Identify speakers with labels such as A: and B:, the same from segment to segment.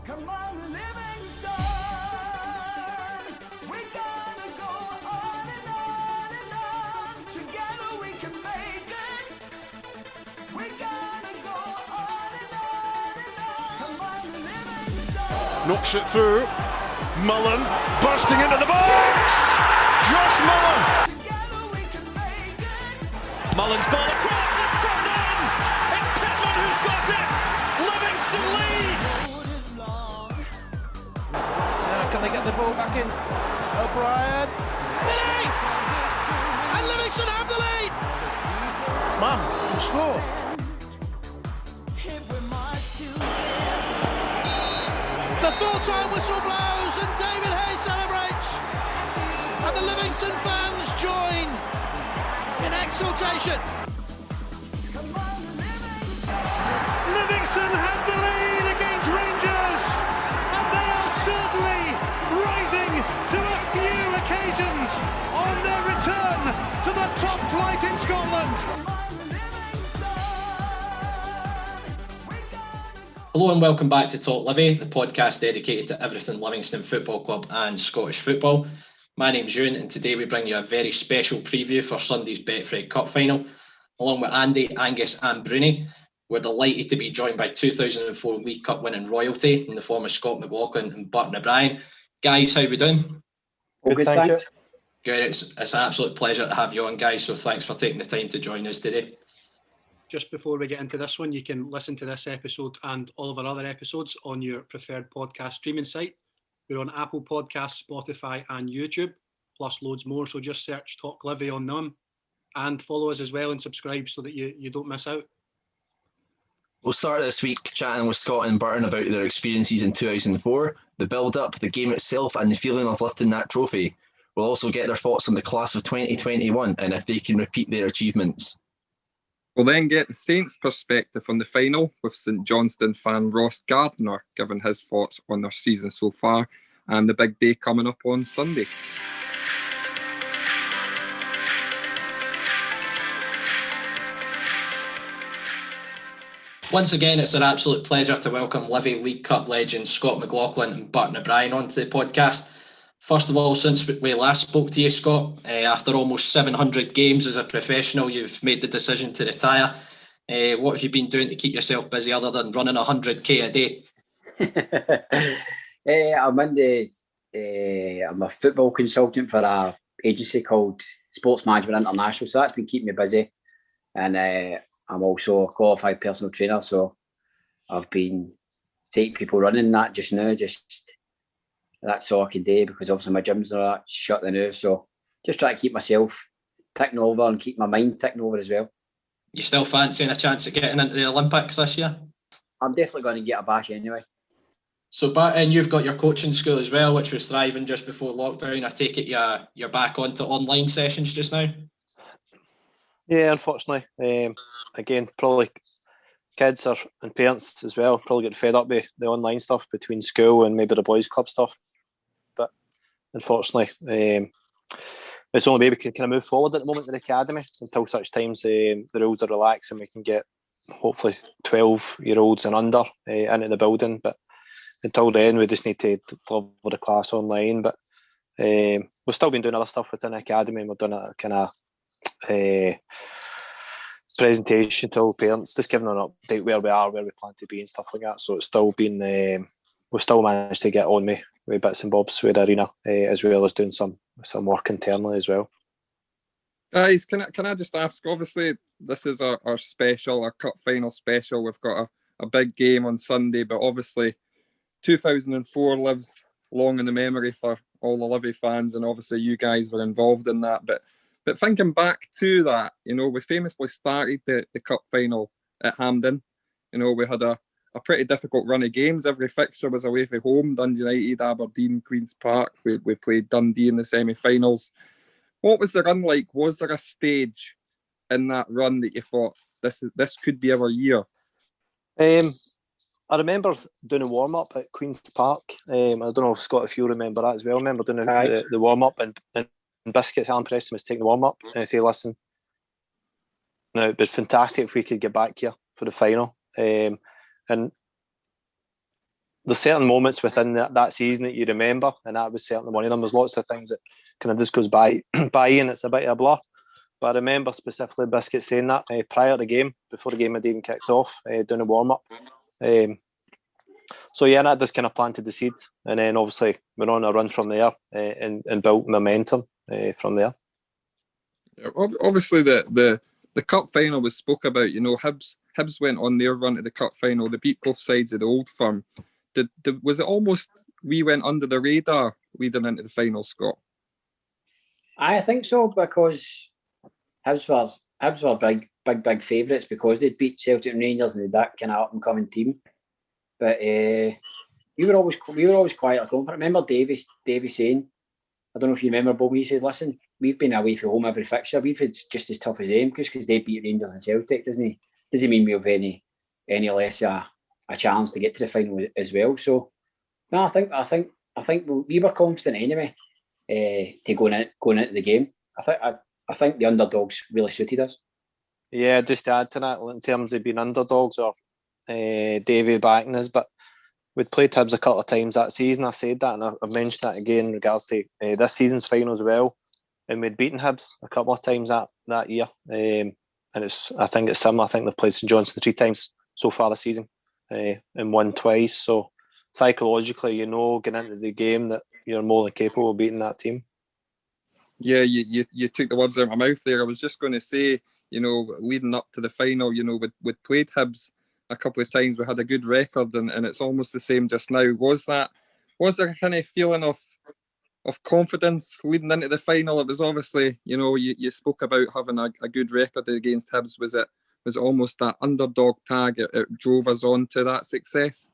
A: Come on, Livingston, we're gonna go on and on and on. Together we can make it. We're gonna go on and on and on. Come on, Livingston.
B: Knocks it through. Mullen bursting into the box. Josh Mullen.
A: Together we can make it.
C: Mullen's ball across. It's turned in. It's Pittman who's got it. Livingston leads.
D: Can they get the ball back in? O'Brien.
C: Lead! And Livingston have the lead.
D: Man, you score.
A: If we march together.
C: The full-time whistle blows and David Hayes celebrates. And the Livingston fans join in exultation.
A: Come on, Livingston.
B: Livingston have the lead against Rangers, and they are certainly rising to a few occasions on their return to the top flight in Scotland.
A: Come on, Livingston. We're gonna
E: Hello and welcome back to Talk Livy, the podcast dedicated to everything Livingston Football Club and Scottish football. My name's Ewan and today we bring you a very special preview for Sunday's Betfred Cup final. Along with Andy, Angus and Bruni, we're delighted to be joined by 2004 League Cup winning royalty in the form of Scott McLaughlin and Burton O'Brien. Guys, how we doing?
F: All good, thanks.
E: Good, it's an absolute pleasure to have you on, guys, so thanks for taking the time to join us today.
G: Just before we get into this one, you can listen to this episode and all of our other episodes on your preferred podcast streaming site. We're on Apple Podcasts, Spotify and YouTube, plus loads more. So just search Talk Livy on them and follow us as well and subscribe so that you don't miss out.
F: We'll start this week chatting with Scott and Burton about their experiences in 2004, the build-up, the game itself and the feeling of lifting that trophy. We'll also get their thoughts on the class of 2021 and if they can repeat their achievements.
H: We'll then get the Saints' perspective on the final with St Johnstone fan Ross Gardiner giving his thoughts on their season so far and the big day coming up on Sunday.
E: Once again, it's an absolute pleasure to welcome Livi League Cup legends Scott McLaughlin and Burton O'Brien onto the podcast. First of all, since we last spoke to you, Scott, after almost 700 games as a professional, you've made the decision to retire. What have you been doing to keep yourself busy other than running 100k a day?
I: I'm a football consultant for an agency called Sports Management International, so that's been keeping me busy. And I'm also a qualified personal trainer, so I've been taking people running that just now. That's all I can do because obviously my gyms are shut now. So just try to keep myself ticking over and keep my mind ticking over as well.
E: You still fancying a chance of getting into the Olympics this year?
I: I'm definitely going to get a bash anyway.
E: So, Burton, you've got your coaching school as well, which was thriving just before lockdown. I take it you're back onto online sessions just now?
D: Yeah, unfortunately. Again, probably kids and parents as well probably get fed up with the online stuff between school and maybe the boys' club stuff. But unfortunately, it's the only way we can kind of move forward at the moment in the academy until such times the rules are relaxed and we can get hopefully 12-year-olds and under into the building. But until then, we just need to deliver the class online. But we've still been doing other stuff within the academy and we're doing a kind of presentation to all parents, just giving an update where we are, where we plan to be and stuff like that. So it's still been, we've still managed to get on with bits and bobs with the arena, as well as doing some work internally as well.
H: Guys, can I just ask, obviously this is our special, our cup final special. We've got a big game on Sunday, but obviously 2004 lives long in the memory for all the Livi fans, and obviously you guys were involved in that. But thinking back to that, we famously started the cup final at Hampden. We had a pretty difficult run of games. Every fixture was away from home. Dundee United, Aberdeen, Queen's Park. We played Dundee in the semi-finals. What was the run like? Was there a stage in that run that you thought this could be our year?
D: I remember doing a warm-up at Queen's Park. I don't know, Scott, if you remember that as well. I remember doing the warm-up and Biscuits, Alan Preston was taking the warm-up and I say, listen, no, it'd be fantastic if we could get back here for the final. And there's certain moments within that season that you remember, and that was certainly one of them. There's lots of things that kind of just goes by and it's a bit of a blur. But I remember specifically Biscuit saying that prior to the game, before the game had even kicked off, doing a warm-up. So yeah, that just kind of planted the seed, and then obviously we're on a run from there and built momentum from there.
H: Yeah, obviously, the cup final was spoke about. You know, Hibs went on their run to the cup final. They beat both sides of the Old Firm. Was it almost we went under the radar leading into the final, Scott?
I: I think so, because Hibs were big favourites because they'd beat Celtic and Rangers and they'd that kind of up and coming team. But we were always quietly confident. I remember Davy saying, I don't know if you remember, Bob, he said, listen, we've been away from home every fixture. We've had just as tough as them because they beat Rangers and Celtic, doesn't mean we have any less a challenge to get to the final as well. So no, I think we were confident anyway to going into the game. I think the underdogs really suited us.
D: Yeah, just to add to that, in terms of being underdogs or Davy backing us, but we'd played Hibs a couple of times that season. I said that, and I've mentioned that again in regards to this season's final as well. And we'd beaten Hibs a couple of times that year. And I think it's similar. I think they've played St Johnstone 3 times so far this season and won twice. So psychologically, you know, getting into the game that you're more than capable of beating that team.
H: Yeah, you took the words out of my mouth there. I was just going to say, you know, leading up to the final, you know, we'd played Hibs a couple of times. We had a good record, and it's almost the same just now. Was there a kind of feeling of confidence leading into the final? It was obviously, you know, you spoke about having a good record against Hibs. Was it almost that underdog tag? It drove us on to that success?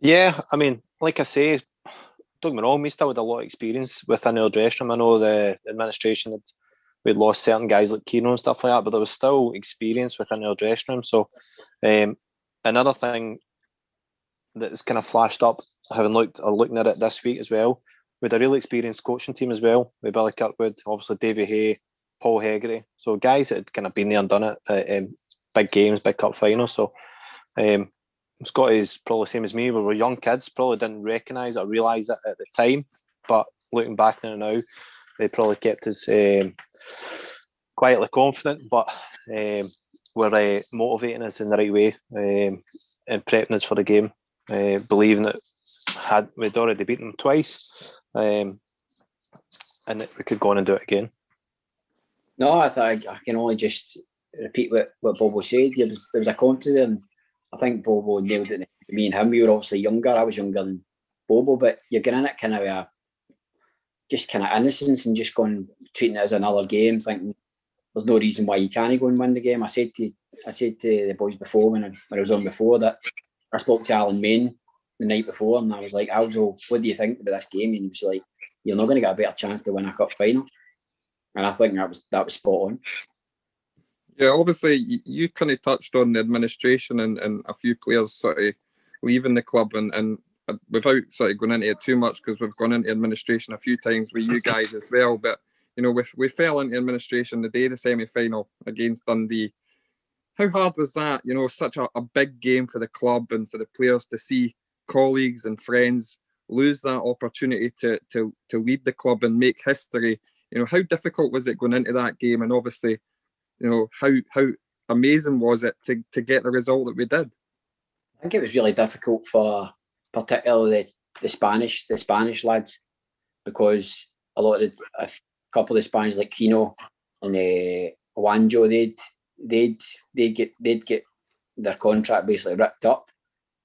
D: Yeah, I mean, like I say, don't get me wrong, we still had a lot of experience within our dressing room. I know the administration we'd lost certain guys like Keno and stuff like that, but there was still experience within our dressing room. So another thing that's kind of flashed up, looking at it this week as well, we had a really experienced coaching team as well, with Billy Kirkwood, obviously Davy Hay, Paul Hegarty. So guys that had kind of been there and done it at big games, big cup finals. So Scotty's probably the same as me. We were young kids, probably didn't recognise or realise it at the time, but looking back on it now, they probably kept us quietly confident, but were motivating us in the right way and prepping us for the game, believing that we'd already beaten them twice and that we could go on and do it again.
I: No, I can only just repeat what Bobo said. There was a confidence, and I think Bobo nailed it. Me and him, we were obviously younger. I was younger than Bobo, but you're getting in it kind of just kind of innocence and just treating it as another game, thinking there's no reason why you can't go and win the game. I said to the boys before when I was on before that I spoke to Alan Main the night before, and I was like, Aldo, what do you think about this game? And he was like, you're not going to get a better chance to win a cup final. And I think that was spot on.
H: Yeah, obviously you kind of touched on the administration and a few players sort of leaving the club, and without sort of going into it too much, because we've gone into administration a few times with you guys as well, but you know, we fell into administration the day of the semi-final against Dundee. How hard was that? You know, such a big game for the club and for the players to see colleagues and friends lose that opportunity to lead the club and make history. You know, how difficult was it going into that game? And obviously, you know, how amazing was it to get the result that we did?
I: I think it was really difficult for particularly the Spanish lads, because a couple of the Spanish like Keno and Wanjo, they'd get their contract basically ripped up,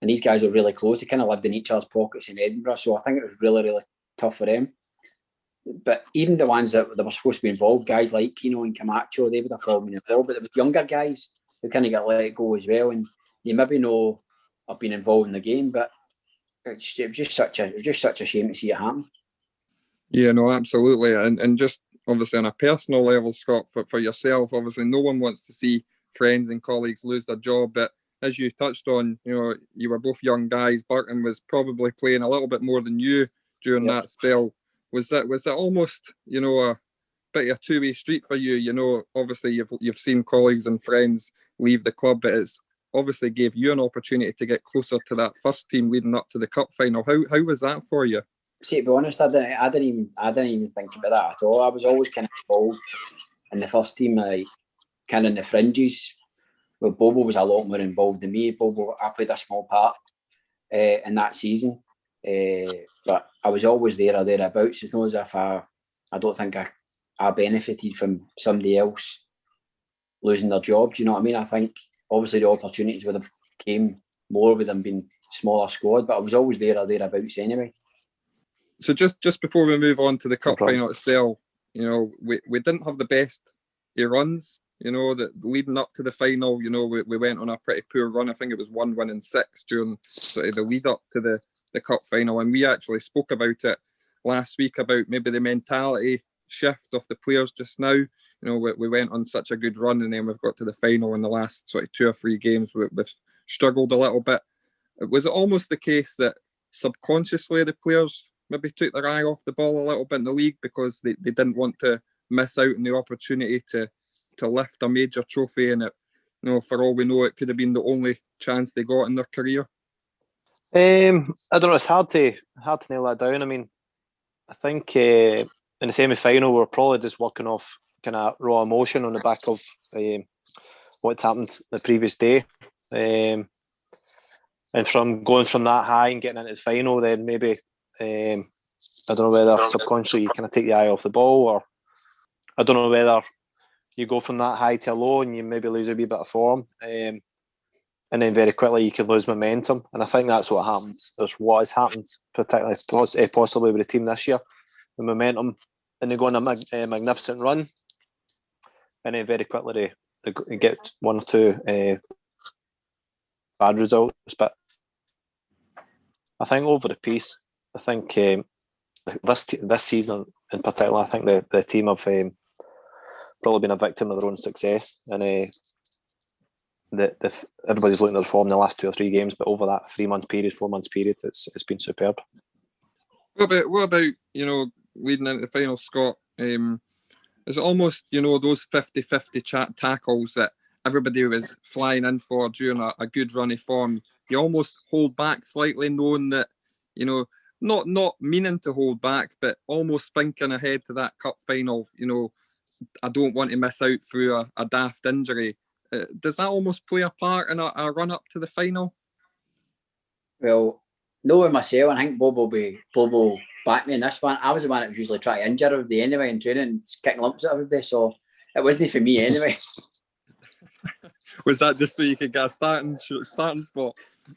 I: and these guys were really close. They kind of lived in each other's pockets in Edinburgh, so I think it was really, really tough for them. But even the ones that were supposed to be involved, guys like Keno and Camacho, they would have probably been involved, but there was younger guys who kind of got let go as well, and you maybe know I've been involved in the game, but it was just such a shame to see it happen.
H: Yeah, no, absolutely. And just obviously on a personal level, Scott, for yourself, obviously no one wants to see friends and colleagues lose their job. But as you touched on, you know, you were both young guys. Burton was probably playing a little bit more than you during that spell. Was that almost, you know, a bit of a two-way street for you? You know, obviously you've seen colleagues and friends leave the club, but it's obviously gave you an opportunity to get closer to that first team leading up to the cup final. How was that for you?
I: See, to be honest, I didn't even think about that at all. I was always kind of involved in the first team, like kind of in the fringes. Well, Bobo was a lot more involved than me. I played a small part in that season, but I was always there or thereabouts. It's not as if I don't think I benefited from somebody else losing their job. Do you know what I mean? I think obviously the opportunities would have came more with them being smaller squad, but I was always there or thereabouts anyway.
H: So just before we move on to the cup final itself, we didn't have the best runs. That leading up to the final, we went on a pretty poor run. I think it was 1 win and 6 during sort of the lead up to the cup final, and we actually spoke about it last week about maybe the mentality shift of the players just now. We went on such a good run, and then we've got to the final in the last sort of 2 or 3 games. We've struggled a little bit. Was it almost the case that subconsciously the players maybe took their eye off the ball a little bit in the league because they didn't want to miss out on the opportunity to lift a major trophy, and it, for all we know, it could have been the only chance they got in their career?
D: I don't know. It's hard to nail that down. I mean, I think in the semi-final we're probably just working off kind of raw emotion on the back of what's happened the previous day, and from going from that high and getting into the final, then maybe I don't know whether subconsciously you kind of take the eye off the ball, or I don't know whether you go from that high to low and you maybe lose a wee bit of form, and then very quickly you can lose momentum. And I think that's what happens. That's what has happened, particularly possibly with the team this year. The momentum, and they go on a magnificent run, and then very quickly they get 1 or 2 bad results. But I think over the piece, I think this season in particular, I think the team have probably been a victim of their own success, and everybody's looking at their form in the last 2 or 3 games, but over that 4 month period, it's been superb.
H: What about leading into the final, Scott? Is it almost those 50-50 tackles that everybody was flying in for during a good run of form? You almost hold back slightly, knowing that not meaning to hold back, but almost thinking ahead to that cup final. I don't want to miss out through a daft injury. Does that almost play a part in a run up to the final?
I: Well, knowing myself, I think Bobo backed me in this one. I was the one that was usually trying to injure everybody anyway in training and kicking lumps at everybody, so it wasn't for me anyway.
H: Was that just so you could get a starting spot?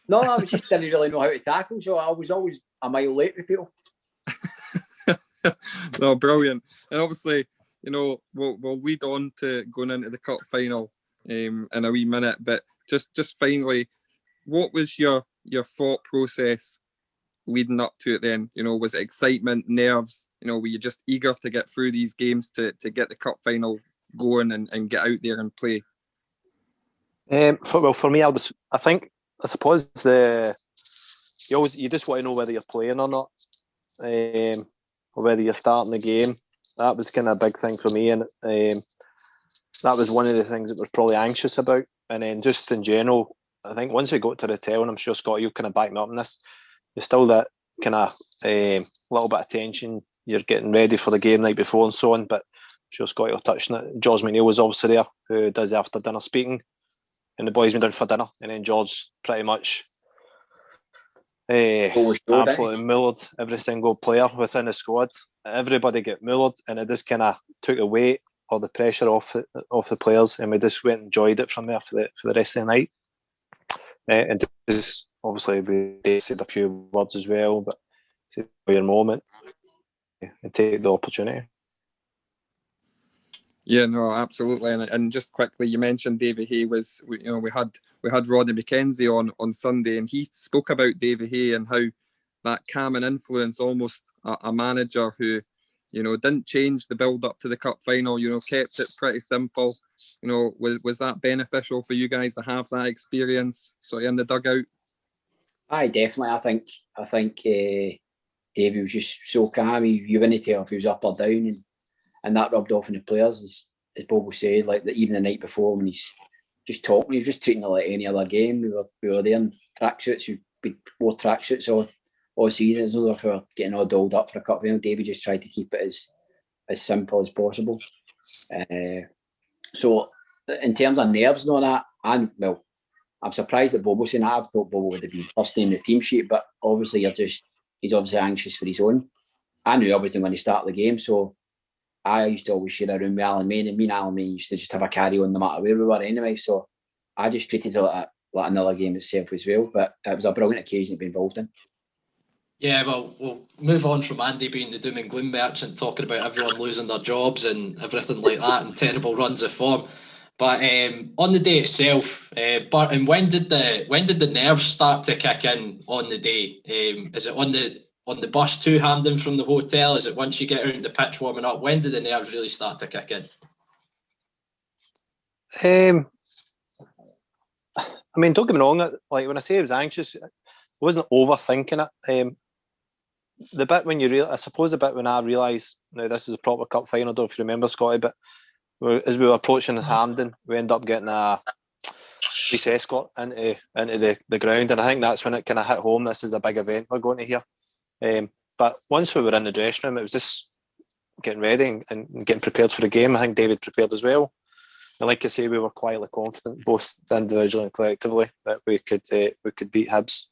I: No, I just didn't really know how to tackle, so I was always a mile late with people.
H: No, brilliant. And obviously, we'll lead on to going into the cup final in a wee minute, but just finally, what was your thought process leading up to it then? Was it excitement, nerves? Were you just eager to get through these games to get the cup final going and get out there and play?
D: For me, I suppose you just want to know whether you're playing or not, or whether you're starting the game. That was kind of a big thing for me, and that was one of the things that we're probably anxious about. And then just in general, I think once we got to the hotel, and I'm sure Scott, you kind of back me up on this, there's still that kind of little bit of tension. You're getting ready for the game night before and so on, but I'm sure Scott, you're touching it. George McNeil was obviously there, who does the after dinner speaking, and the boys went down for dinner, and then George pretty much absolutely mullered every single player within the squad. Everybody get mullered, and it just kind of took the weight or the pressure off the players, and we just went and enjoyed it from there for the rest of the night. And just obviously we said a few words as well, but take your moment and take the opportunity.
H: Yeah, no, absolutely. And just quickly, you mentioned Davy Hay we had Rodney McKenzie on Sunday, and he spoke about Davy Hay and how that calming influence, almost a manager who, didn't change the build up to the cup final, kept it pretty simple. Was that beneficial for you guys to have that experience sort of in the dugout?
I: Aye, definitely. I think Davy was just so calm. You wouldn't tell if he was up or down, and that rubbed off on the players, as Bobo said, like even the night before when he's just talking. He was just treating it like any other game. We were there in tracksuits. We wore tracksuits all season. It's not like we were getting all dolled up for a cup final. David just tried to keep it as simple as possible. So in terms of nerves and all that, I'm surprised that Bobo saying that. I thought Bobo would have been first in the team sheet, but obviously he's obviously anxious for his own. I knew obviously when he started the game, so I used to always share a room with Alan Main, and me and Alan Main used to just have a carry on no matter where we were anyway. So I just treated it like another game itself as well. But it was a brilliant occasion to be involved in.
E: Yeah, well, we'll move on from Andy being the doom and gloom merchant, talking about everyone losing their jobs and everything like that, and terrible runs of form. But on the day itself, Burton, when did the nerves start to kick in on the day? Is it on the bus to Hampden from the hotel? Is it once you get out on the pitch warming up? When did the nerves really start to kick in?
D: I mean, don't get me wrong. Like when I say I was anxious, I wasn't overthinking it. The bit when I suppose the bit when I realised now this is a proper cup final. I don't know if you remember, Scotty, but as we were approaching Hampden, we ended up getting a police escort into the ground, and I think that's when it kind of hit home. This is a big event we're going to hear. But once we were in the dressing room, it was just getting ready and getting prepared for the game. I think David prepared as well. And like I say, we were quietly confident, both individually and collectively, that we could beat Hibs.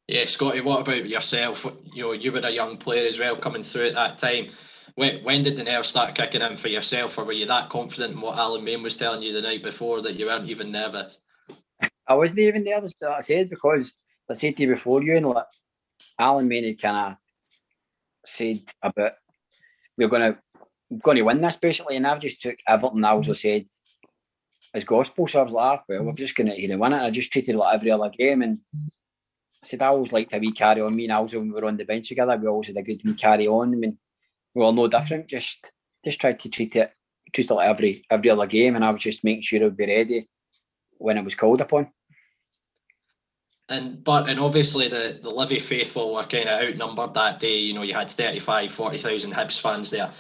E: Yeah, Scotty, what about yourself? You were a young player as well coming through at that time. When did the nerves start kicking in for yourself, or were you that confident in what Alan Main was telling you the night before that you weren't even nervous?
I: I wasn't even nervous, like I said, because I said to you before, you and Alan Main had kind of said about we're going to win this basically, and I've just took everything I also said as gospel. So I was like, well, we're just going to win it. I just treated it like every other game, and I said I always liked a wee carry on. Me and Alzo, when we were on the bench together, we always had a good wee carry on. I mean, we were no different. Just tried to treat it like every other game, and I was just making sure I would be ready when it was called upon.
E: And obviously the Livi faithful were kind of outnumbered that day. You know, you had 40,000 Hibs fans there.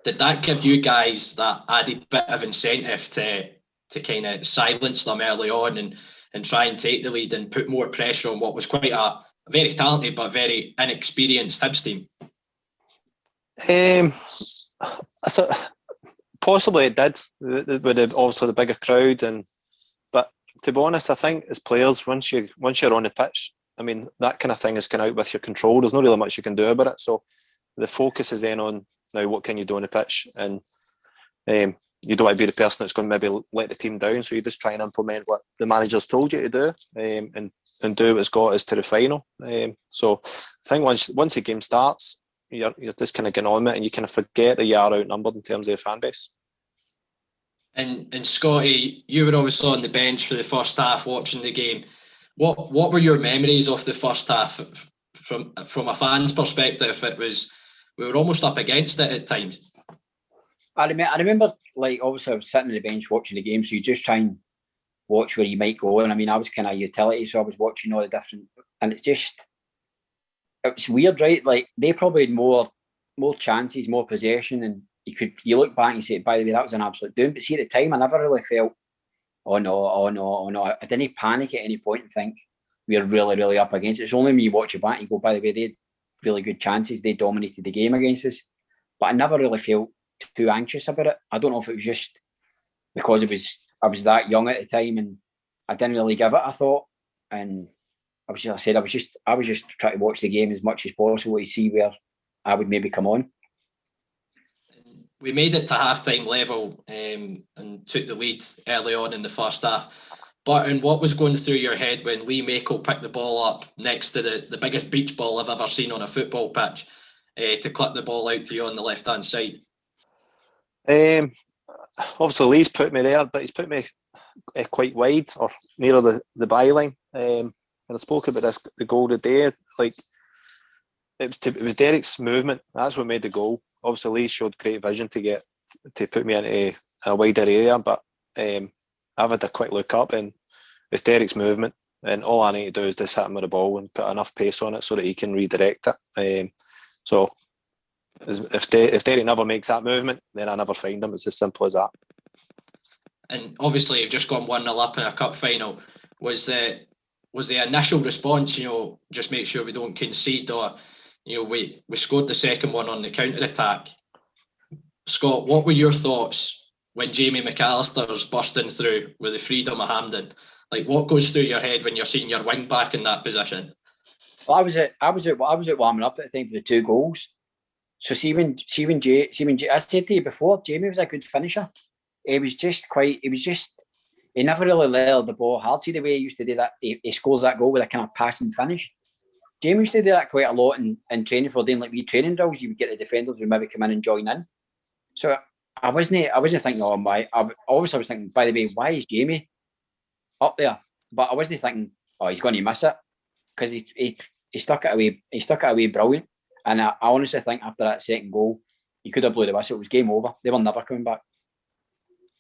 E: Did that give you guys that added bit of incentive to kind of silence them early on and try and take the lead and put more pressure on what was quite a very talented but very inexperienced Hibs team?
D: So possibly it did, with obviously the bigger crowd, but to be honest, I think as players, once you're on the pitch, I mean that kind of thing is kind of out with your control. There's not really much you can do about it. So the focus is then on now what can you do on the pitch, and you don't want to be the person that's going to maybe let the team down. So you just try and implement what the manager's told you to do, and do what's got us to the final. So I think once the game starts, you're just kind of getting on with it, and you kind of forget that you are outnumbered in terms of the fan base.
E: And Scotty, you were obviously on the bench for the first half watching the game. What were your memories of the first half from a fan's perspective? We were almost up against it at times.
I: I remember, like, obviously I was sitting on the bench watching the game, so you just try and watch where you might go. And I mean, I was kind of utility, so I was watching all the different, and it's weird, right? Like, they probably had more chances, more possession, and you look back and say, by the way, that was an absolute doom. But see, at the time, I never really felt, oh no. I didn't panic at any point and think we're really, really up against it. It's only when you watch it back and you go, by the way, they had really good chances. They dominated the game against us. But I never really felt too anxious about it. I don't know if it was just because I was that young at the time and I didn't really give it a thought. And I was just trying to watch the game as much as possible to see where I would maybe come on.
E: We made it to half-time level and took the lead early on in the first half. But what was going through your head when Lee Mako picked the ball up next to the biggest beach ball I've ever seen on a football pitch to clip the ball out to you on the left-hand side?
D: Obviously Lee's put me there, but he's put me quite wide or near the byline. And I spoke about this, the goal today. Like, it was Derek's movement. That's what made the goal. Obviously Lee showed great vision to put me into a wider area, but I've had a quick look up and it's Derek's movement, and all I need to do is just hit him with the ball and put enough pace on it so that he can redirect it. So if Derek never makes that movement, then I never find him. It's as simple as that.
E: and obviously you've just gone 1-0 up in a cup final. Was the initial response, just make sure we don't concede, or we scored the second one on the counter attack? Scott, what were your thoughts when Jamie McAllister's bursting through with the freedom of Hampden? Like, what goes through your head when you're seeing your wing back in that position?
I: Well, I was at warming up at the time for the 2 goals. So see when I said to you before, Jamie was a good finisher. He never really let the ball hard. See the way he used to do that. He scores that goal with a kind of passing finish. Jamie used to do that quite a lot in training for doing like wee training drills. You would get the defenders who maybe come in and join in. So I wasn't thinking, oh my. I was thinking, by the way, why is Jamie up there? But I wasn't thinking, oh, he's going to miss it, because he stuck it away. He stuck it away brilliant. And I honestly think after that second goal, he could have blew the whistle. It was game over. They were never coming back.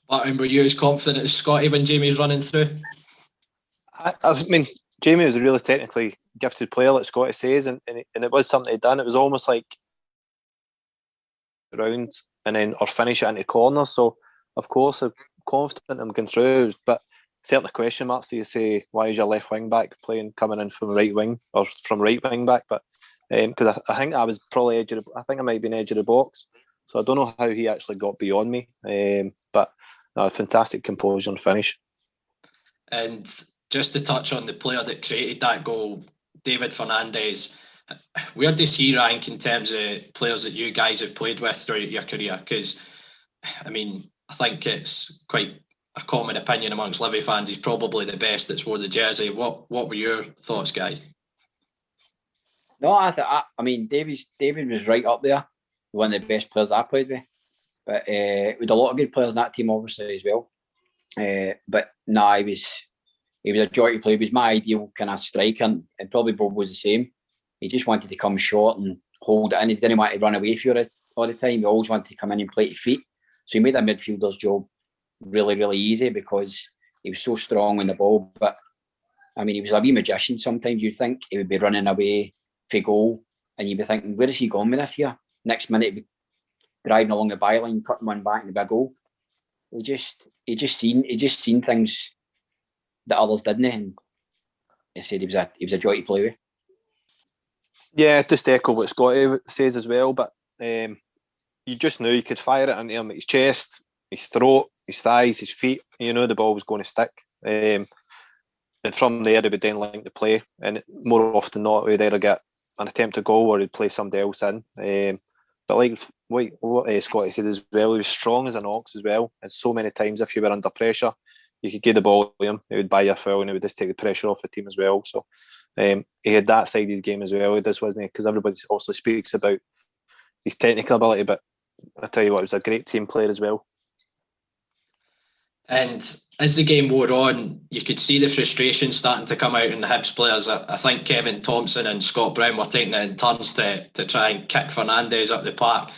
E: But were you as confident as Scotty when Jamie's running through?
D: I mean, Jamie was a really technically gifted player, like Scotty says, and it was something he'd done. It was almost like around and then or finish it into corners. So of course I'm confident I'm going through, but certainly question marks. Do you say, why is your left wing back coming in from right wing or from right wing back? But because I think I was probably I think I might have been edge of the box, so I don't know how he actually got beyond me. But no, fantastic composure and finish.
E: And just to touch on the player that created that goal, David Fernandez, where does he rank in terms of players that you guys have played with throughout your career? Because, I mean, I think it's quite a common opinion amongst Livi fans. He's probably the best that's wore the jersey. What were your thoughts, guys?
I: No, I mean, David was right up there, one of the best players I played with. But we had a lot of good players in that team, obviously, as well. But no, he was a joy to play. He was my ideal kind of striker, and probably Bob was the same. He just wanted to come short and hold it in. He didn't want to run away for it all the time. He always wanted to come in and play to feet. So he made a midfielder's job really, really easy because he was so strong on the ball. But I mean, he was a wee magician. Sometimes you'd think he would be running away for goal, and you'd be thinking, where is he going with this here? Next minute, he'd be driving along the byline, cutting one back and a big goal. He just seen things that others didn't, and he said he was a joy to play with.
D: Yeah, just echo what Scotty says as well, but you just knew you could fire it into him, his chest, his throat, his thighs, his feet. You know the ball was going to stick. And from there, he would then link the play. And more often than not, we'd either get an attempt to goal or he'd play somebody else in. But like what Scotty said as well, he was strong as an ox as well. And so many times, if you were under pressure, you could give the ball to him, he would buy your foul and he would just take the pressure off the team as well. So he had that side of his game as well. He does, wasn't he? Because everybody also speaks about his technical ability, but I tell you what, he was a great team player as well.
E: And as the game wore on, you could see the frustration starting to come out in the Hibs players. I think Kevin Thompson and Scott Brown were taking it in turns to try and kick Fernandez up the park.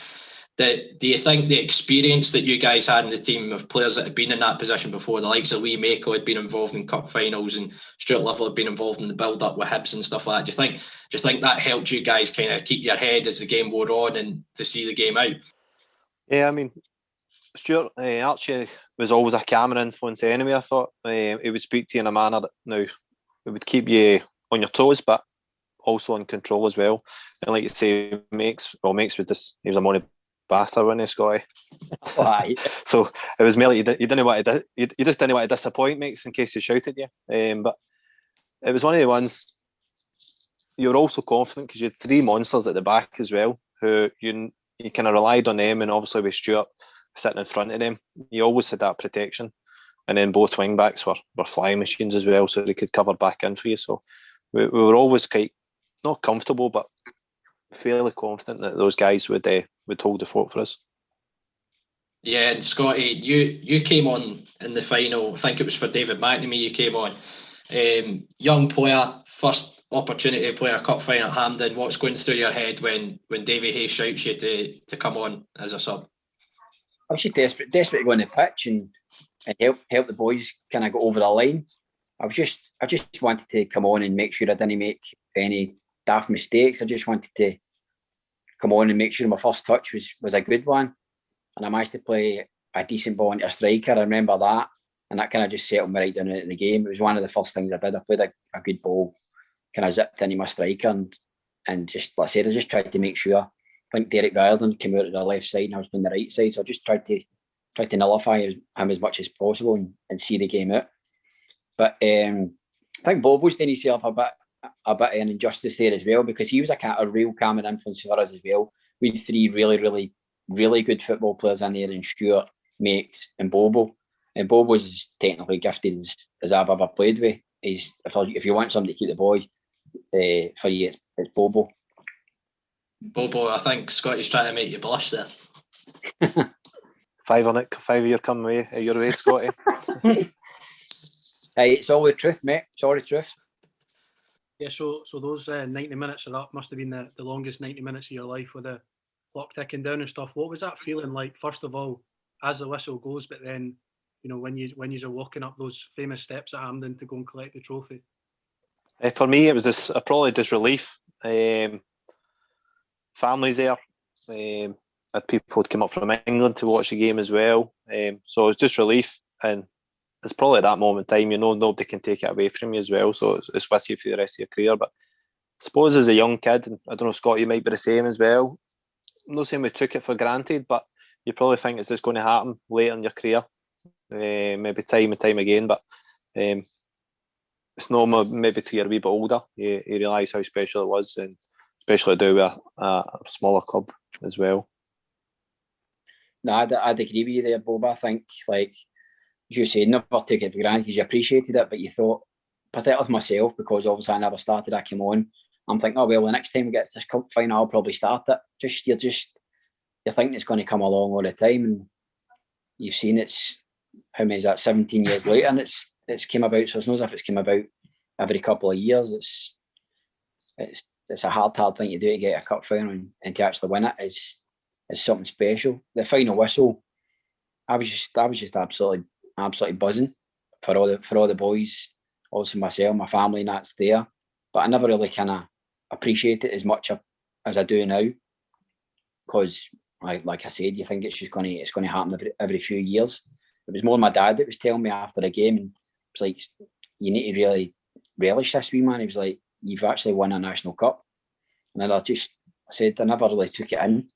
E: Do you think the experience that you guys had in the team of players that had been in that position before, the likes of Lee Mako had been involved in cup finals and Stuart Lovell had been involved in the build-up with Hibs and stuff like that, do you think that helped you guys kind of keep your head as the game wore on and to see the game out?
D: Yeah, I mean, Stuart, Archie was always a camera influence anyway, I thought. He would speak to you in a manner that now it would keep you on your toes, but also in control as well. And like you say, Makes was just, he was a money bastard, wasn't he, Scotty?
I: Why?
D: So it was merely you didn't want to, you just didn't want to disappoint Makes in case he shouted you. But it was one of the ones you were also confident because you had three monsters at the back as well, who you kind of relied on them, and obviously with Stuart sitting in front of them, you always had that protection. And then both wing backs were flying machines as well, so they could cover back in for you. So we were always quite not comfortable, but fairly confident that those guys would hold the fort for us.
E: Yeah, and Scotty, you came on in the final. I think it was for David McNamee. You came on, young player, first opportunity to play a cup final at Hampden. What's going through your head when Davy Hay shouts you to come on as a sub?
I: I was just desperate to go on the pitch and help the boys kind of go over the line. I just wanted to come on and make sure I didn't make any daft mistakes. I just wanted to come on and make sure my first touch was a good one, and I managed to play a decent ball into a striker. I remember that, and that kind of just settled me right down in the game. It was one of the first things I did. I played a good ball, kind of zipped into my striker, and just, like I said, I just tried to make sure. I think Derek Ireland came out of the left side and I was playing the right side, so I just tried to nullify him as much as possible and see the game out. But I think Bobo's done himself a bit of an injustice there as well, because he was a real calming influence for us as well. We had 3 really, really, really good football players in there, in Stuart, Make and Bobo. And Bobo's as technically gifted as I've ever played with. If you want somebody to keep the ball for you, it's Bobo.
E: Bobo, I think Scotty's trying to make you blush there.
D: 5 on it, 5 year coming away your way, Scotty.
I: Hey, it's all the truth, mate. It's all the truth.
G: Yeah, so those 90 minutes are up. Must have been the longest 90 minutes of your life with the clock ticking down and stuff. What was that feeling like, first of all, as the whistle goes, but then, you know, when you're walking up those famous steps at Hampden to go and collect the trophy?
D: For me, it was probably just relief. Families there. Had people who'd come up from England to watch the game as well. So it was just relief, and it's probably at that moment in time, you know, nobody can take it away from you as well. So it's with you for the rest of your career. But I suppose as a young kid, and I don't know, Scott, you might be the same as well. I'm not saying we took it for granted, but you probably think it's just going to happen later in your career, maybe time and time again. But it's normal, maybe till you're a wee bit older, you realise how special it was, and especially do with a smaller club as well.
I: No, I'd agree with you there, Bob. I think, like, as you say, never took it for granted because you appreciated it, but you thought, particularly with myself, because obviously I never started, I came on, I'm thinking, oh, well, the next time we get to this cup final, I'll probably start it. You're thinking it's going to come along all the time, and you've seen it's, how many is that, 17 years later, and it's came about, so it's not as if it's came about every couple of years. It's a hard thing to do, to get a cup final and to actually win it is something special. The final whistle, I was just absolutely buzzing for all the boys, also myself, my family, and that's there. But I never really kind of appreciate it as much as I do now, because like I said, you think it's going to happen every few years. It was more my dad that was telling me after the game, and it was like, you need to really relish this, wee man. He was like, you've actually won a national cup. And then I said I never really took it in.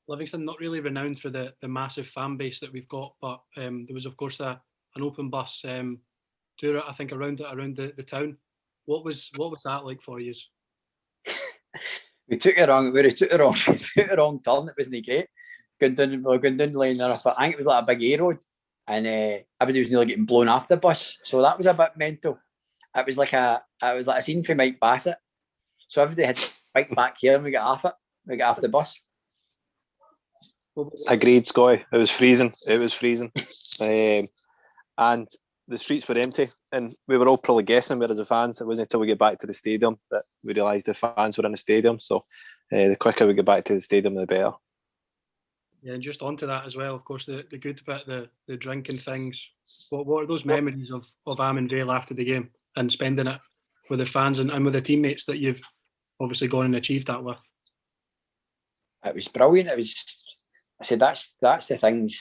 G: Livingston, not really renowned for the massive fan base that we've got, but there was, of course, an open bus tour, I think, around the town. What was that like for you?
I: We took it wrong turn. It wasn't great. Going down the line there, I think it was like a big A road, and everybody was nearly getting blown off the bus. So that was a bit mental. It was like a scene from Mike Bassett. So everybody had to fight back here, and we got off it. We got off the bus.
D: Agreed, Scotty. It was freezing. And the streets were empty, and we were all probably guessing where as the fans. It wasn't until we get back to the stadium that we realised the fans were in the stadium. So the quicker we get back to the stadium, the better. Yeah,
G: and just onto that as well, of course, the good bit, the drinking things. What are those memories of Almond Vale after the game and spending it with the fans and with the teammates that you've obviously gone and achieved that with?
I: It was brilliant. It was. I said that's the things.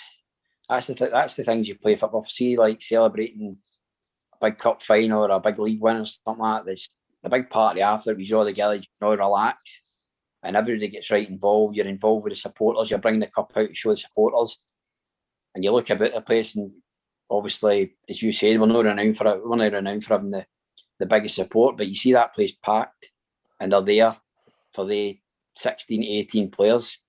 I: That's the things you play football for. See, like celebrating a big cup final or a big league win or something like that. There's the big party after. We all together, relax, and everybody gets right involved. You're involved with the supporters. You're bringing the cup out to show the supporters, and you look about the place. And obviously, as you said, we're not renowned for it. We're not renowned for having the biggest support, but you see that place packed, and they're there for the 16, 18 players.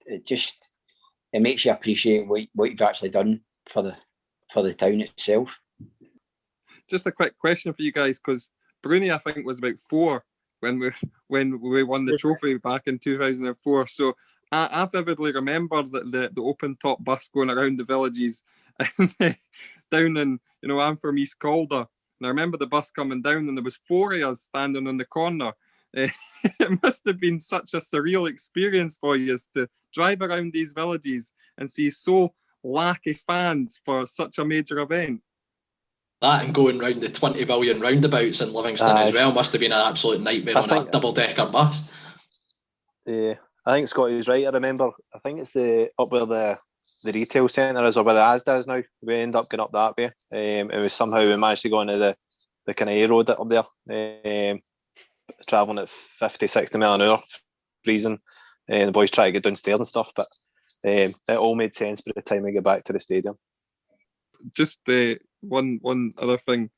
I: It makes you appreciate what you've actually done for the town itself.
H: Just a quick question for you guys, because Bruni, I think, was about 4 when we won the trophy back in 2004. So I vividly remember the open top bus going around the villages down in, I'm from East Calder, and I remember the bus coming down and there was 4 of us standing on the corner. It must have been such a surreal experience for you to drive around these villages and see so lack of fans for such a major event.
E: That and going round the 20 billion roundabouts in Livingston as well must have been an absolute nightmare on a double-decker bus.
D: Yeah, I think Scotty's right. I remember, I think it's up where the the retail centre is, or where the Asda is now. We end up going up that way, and we managed to go into the kind of A road up there, travelling at 50, 60 mile an hour, freezing, and the boys try to get downstairs and stuff, but it all made sense by the time we get back to the stadium.
H: Just one other thing,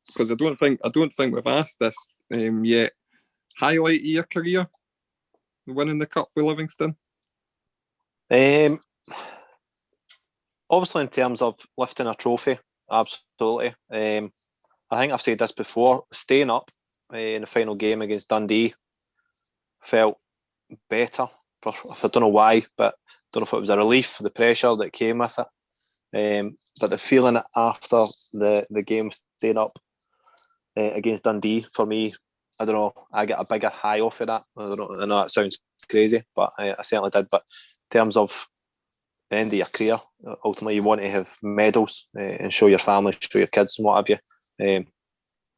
H: because I don't think we've asked this yet. Highlight of your career, winning the cup with Livingston.
D: Obviously, in terms of lifting a trophy, absolutely. I think I've said this before. Staying up in the final game against Dundee felt better. I don't know why, but I don't know if it was a relief for the pressure that came with it. But the feeling after the game, staying up against Dundee, for me, I don't know, I get a bigger high off of that. I know that sounds crazy, but I certainly did. But in terms of the end of your career, ultimately you want to have medals and show your family, show your kids and what have you.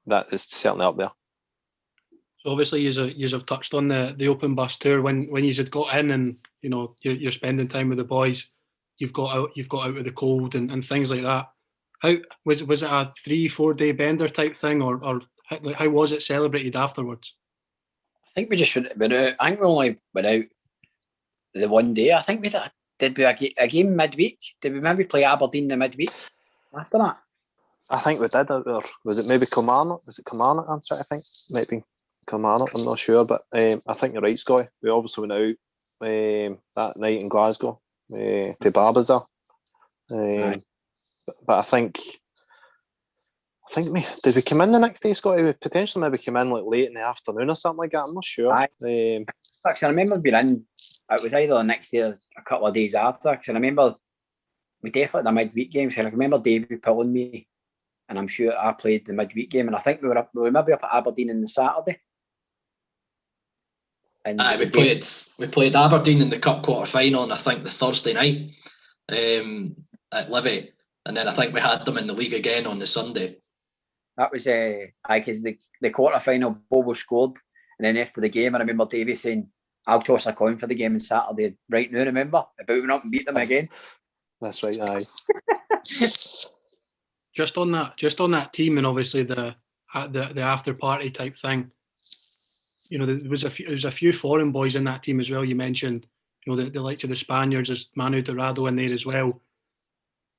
D: That is certainly up there.
G: So obviously you have touched on the open bus tour when you had got in, and you know you're spending time with the boys. You've got out of the cold and things like that. How was it a 3-4 day bender type thing, or how was it celebrated afterwards?
I: I think we just went out. I think we only went out the one day. I think we did a game midweek. Did we maybe play Aberdeen the midweek after that?
D: I think we did. Or was it maybe Kilmarnock? Was it Kilmarnock? I'm trying to think. Might be Kilmarnock. I'm not sure, but I think you're right, Scotty. We obviously went out that night in Glasgow to Barbizar. But I think did we come in the next day, Scotty? We potentially maybe came in like late in the afternoon or something like that. I'm not sure.
I: Actually, I remember being in. It was either the next day or a couple of days after. Because I remember we definitely the midweek game. So I remember David pulling me, and I'm sure I played the midweek game. And I think we were maybe up at Aberdeen on the Saturday. And
E: we played Aberdeen in the cup quarter final, and I think the Thursday night at Livi, and then I think we had them in the league again on the Sunday.
I: That was because the quarter final, Bobo scored, and then after the game, I remember Davey saying, "I'll toss a coin for the game on Saturday." Right now, remember about went up and beat them again.
D: That's right. Aye.
G: Just on that team, and obviously the after party type thing. You know, there was a few foreign boys in that team as well. You mentioned, you know, the likes of the Spaniards, as Manu Dorado in there as well.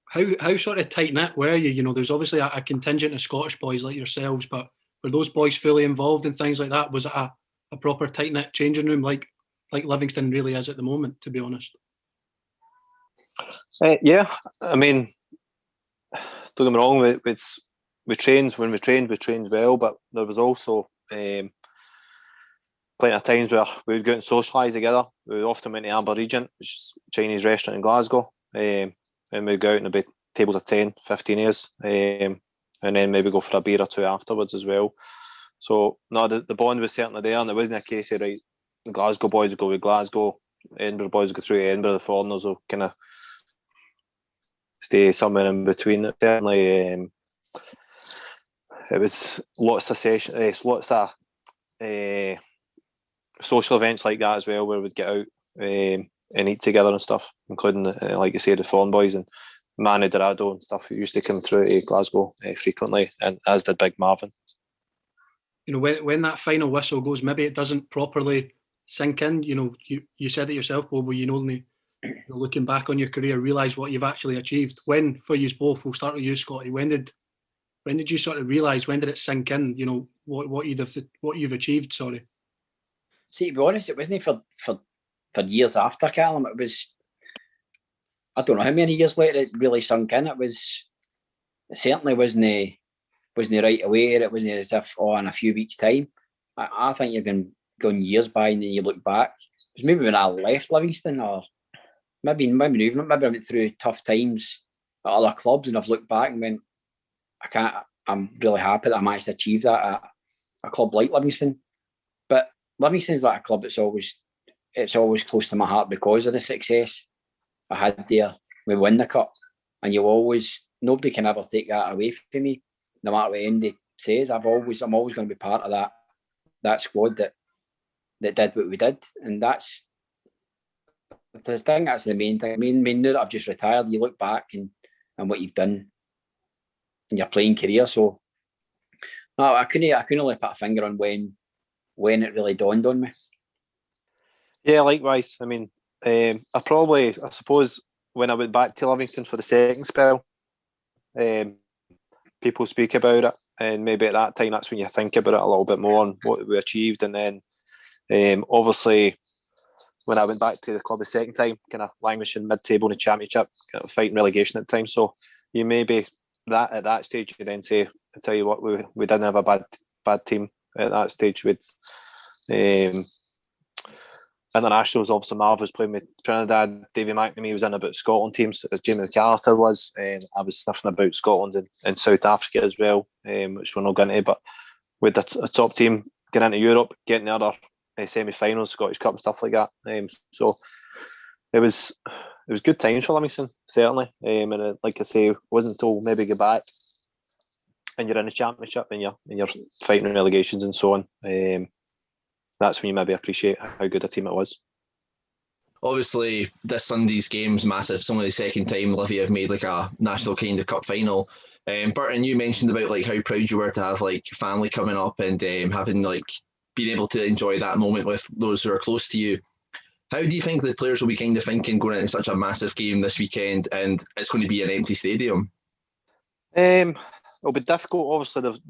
G: How sort of tight knit were you? You know, there's obviously a contingent of Scottish boys like yourselves, but were those boys fully involved in things like that? Was it a proper tight knit changing room like Livingston really is at the moment? To be honest.
D: Yeah, I mean, don't get me wrong. We trained well, but there was also plenty of times where we would go and socialise together. We would often went to Amber Regent, which is a Chinese restaurant in Glasgow, and we'd go out and there'd be tables of 10, 15 years, and then maybe go for a beer or two afterwards as well. So, no, the bond was certainly there, and it wasn't a case of, right, the Glasgow boys would go with Glasgow, Edinburgh boys would go through to Edinburgh, the foreigners will kind of stay somewhere in between. Certainly, it was lots of sessions, lots of social events like that as well, where we'd get out and eat together and stuff, including, like you say, the foreign boys and Manu Dorado and stuff who used to come through to Glasgow frequently, and as did Big Marvin.
G: You know, when that final whistle goes, maybe it doesn't properly sink in. You know, you said it yourself, Bobo, you only, looking back on your career, realise what you've actually achieved. When, for you both, we'll start with you, Scotty, when did you sort of realise, when did it sink in, you know, what you've achieved, sorry?
I: See, to be honest, it wasn't for years after, Callum. It was, I don't know how many years later it really sunk in. It certainly wasn't right away. It wasn't as if, in a few weeks' time. I think you're going years by, and then you look back. It was maybe when I left Livingston, or maybe I went through tough times at other clubs, and I've looked back and went, I'm really happy that I managed to achieve that at a club like Livingston. But Livingston's like a club that's always close to my heart because of the success I had there. We win the cup, and nobody can ever take that away from me. No matter what anybody says, I'm always going to be part of that squad that did what we did, and that's I think that's the main thing. I mean, now that I've just retired, you look back and what you've done in your playing career. So no, I couldn't really put a finger on when it really dawned on me.
D: Yeah, likewise. I mean, I suppose when I went back to Livingston for the second spell, people speak about it, and maybe at that time that's when you think about it a little bit more and what we achieved. And then obviously when I went back to the club the second time, kind of languishing mid-table in the Championship, kind of fighting relegation at the time. So you maybe that at that stage you then say, I tell you what, we didn't have a bad team at that stage. With internationals, obviously Marv was playing with Trinidad, Davy McNamee was in about Scotland teams, as Jamie McAllister was. I was sniffing about Scotland and South Africa as well, which we're not going to. But with a top team getting into Europe, getting the other semi-finals, Scottish Cup and stuff like that. So it was good times for Livingston, certainly. And like I say, it wasn't until maybe get back and you're in the Championship and you're fighting relegations and so on. That's when you maybe appreciate how good a team it was.
F: Obviously, this Sunday's game's massive. It's only the second time Livi have made like a national kind of cup final. Burton, you mentioned about like how proud you were to have like family coming up and having like being able to enjoy that moment with those who are close to you. How do you think the players will be kind of thinking going into such a massive game this weekend, and it's going to be an empty stadium?
D: It'll be difficult. Obviously,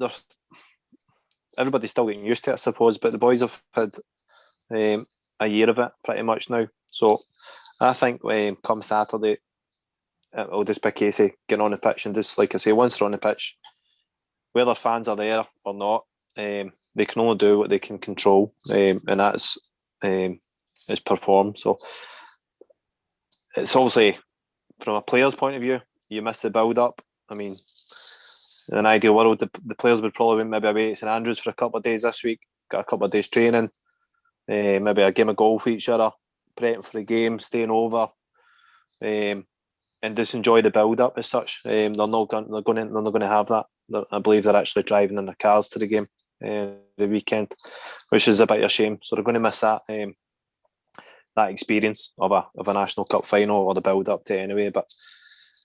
D: everybody's still getting used to it, I suppose, but the boys have had a year of it pretty much now. So I think come Saturday, it'll just be a case of getting on the pitch and just, like I say, once they're on the pitch, whether fans are there or not, they can only do what they can control, and that's is perform. So it's obviously, from a player's point of view, you miss the build-up. I mean, in an ideal world, the players would probably maybe away at St Andrews for a couple of days this week, got a couple of days training, maybe a game of golf with each other, prepping for the game, staying over, and just enjoy the build-up as such. They're not going to have that. I believe they're actually driving in their cars to the game the weekend, which is a bit of a shame. So they're going to miss that experience of a National Cup final or the build-up to it anyway. But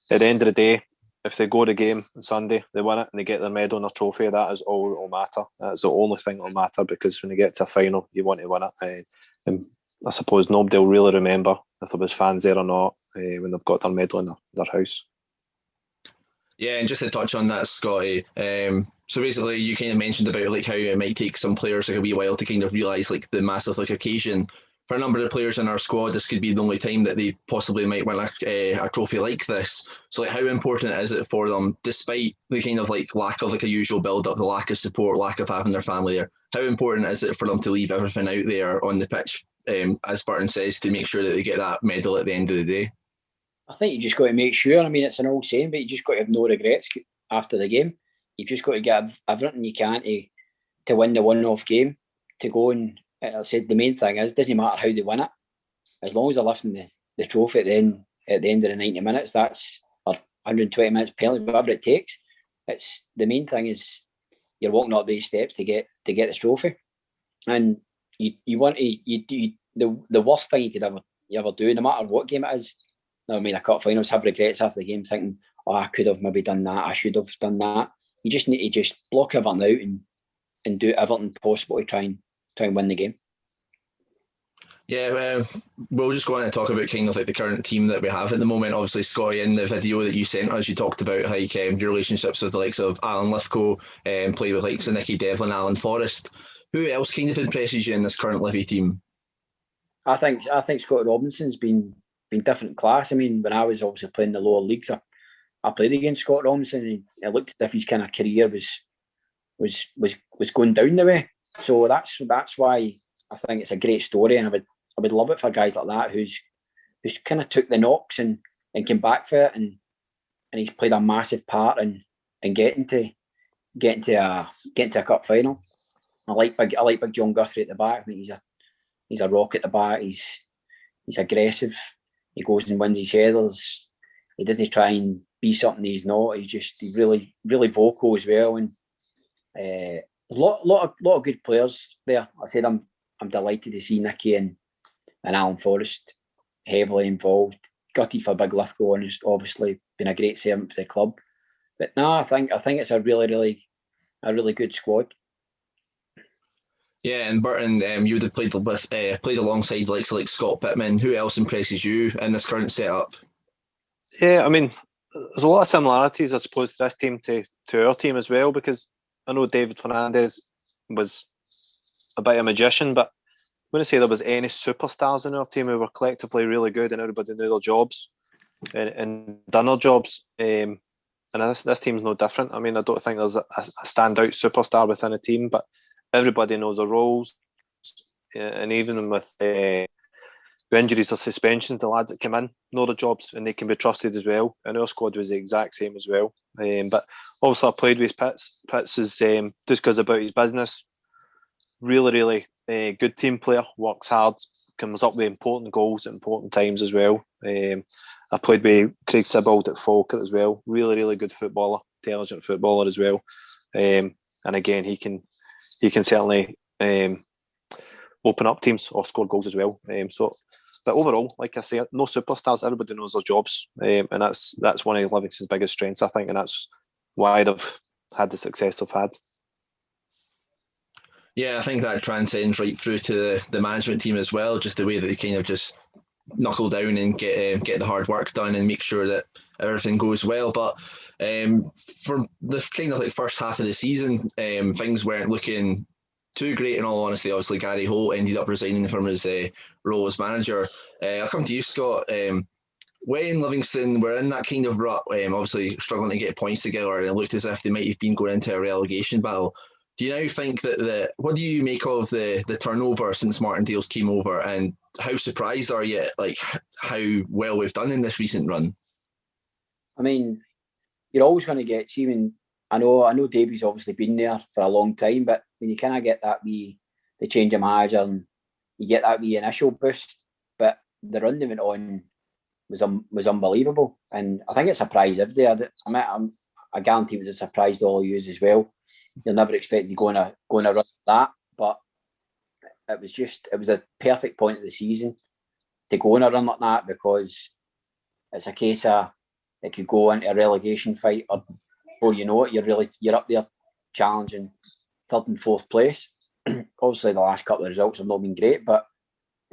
D: at the end of the day, if they go to the game on Sunday, they win it and they get their medal and their trophy, that is all that will matter. That's the only thing that will matter, because when they get to a final, you want to win it. And I suppose nobody will really remember if there was fans there or not when they've got their medal in their house.
F: Yeah, and just to touch on that, Scotty. So basically, you kind of mentioned about like how it might take some players like a wee while to kind of realise like the massive like occasion. For a number of the players in our squad, this could be the only time that they possibly might win a trophy like this. So, like, how important is it for them, despite the kind of like lack of like a usual build-up, the lack of support, lack of having their family there? How important is it for them to leave everything out there on the pitch, as Burton says, to make sure that they get that medal at the end of the day?
I: I think you just got to make sure. I mean, it's an old saying, but you just got to have no regrets after the game. You've just got to get everything you can to win the one-off game, to go and. I said the main thing is, it doesn't matter how they win it, as long as they're lifting the trophy at the end of the 90 minutes, that's or 120 minutes penalty, whatever it takes. It's the main thing is you're walking up these steps to get the trophy, and you want to the worst thing you could ever do, no matter what game it is. I mean, a cup finals, have regrets after the game, thinking, oh, I could have maybe done that, I should have done that. You just need to just block everything out and do everything possible to try and win the game.
F: Yeah, we'll just go on and talk about kind of like the current team that we have at the moment. Obviously, Scotty, in the video that you sent us, you talked about like your relationships with the likes of Alan Lithgow, played with likes of Nicky Devlin, Alan Forrest. Who else kind of impresses you in this current Livi team?
I: I think Scotty Robinson's been different class. I mean, when I was obviously playing the lower leagues, I played against Scott Robinson, and it looked as if his kind of career was going down the way. So that's why I think it's a great story, and I would love it for guys like that who's kind of took the knocks and came back for it, and he's played a massive part in getting to a cup final. I like big John Guthrie at the back. I think he's a rock at the back. He's aggressive. He goes and wins his headers. He doesn't try and be something he's not. He's really, really vocal as well. And a lot of good players there. I said I'm delighted to see Nicky and Alan Forrest heavily involved. Gutted for Big Lithgow, and has obviously been a great servant for the club. But no, I think it's a really good squad.
F: Yeah, and Burton, you would have played alongside likes like Scott Pittman. Who else impresses you in this current setup?
D: Yeah, I mean, there's a lot of similarities, I suppose, to this team to our team as well, because I know David Fernandez was a bit of a magician, but I wouldn't say there was any superstars in our team who were collectively really good and everybody knew their jobs and done their jobs. And this team's no different. I mean, I don't think there's a standout superstar within a team, but everybody knows their roles. And even with injuries or suspensions, the lads that come in know their jobs and they can be trusted as well. And our squad was the exact same as well. But obviously I played with Pitts. Pitts is just goes about his business. Really good team player, works hard, comes up with important goals at important times as well. I played with Craig Sibbald at Falkirk as well. Really good footballer, intelligent footballer as well. And again, he can certainly open up teams or score goals as well. But overall, like I say, no superstars. Everybody knows their jobs, and that's one of Livingston's biggest strengths, I think, and that's why they've had the success they've had.
F: Yeah, I think that transcends right through to the management team as well. Just the way that they kind of just knuckle down and get the hard work done and make sure that everything goes well. But for the kind of like first half of the season, things weren't looking too great. In all honesty, obviously Gary Holt ended up resigning from his role as manager. I'll come to you, Scott. When Livingston were in that kind of rut, obviously struggling to get points together, and it looked as if they might have been going into a relegation battle. Do you now think that what do you make of the turnover since Martindale's came over, and how surprised are you at like how well we've done in this recent run?
I: I mean, you're always going to get team. I know Davy's obviously been there for a long time, but when you kind of get that the change of manager and you get that initial boost, but the run they went on was unbelievable, and I think it surprised everybody. I guarantee it was a surprise to all of you as well. You'll never expect you going to run like that, but it was a perfect point of the season to go on a run like that, because it's a case of it could go into a relegation fight, or before you know it, you're up there challenging third and fourth place. Obviously, the last couple of results have not been great, but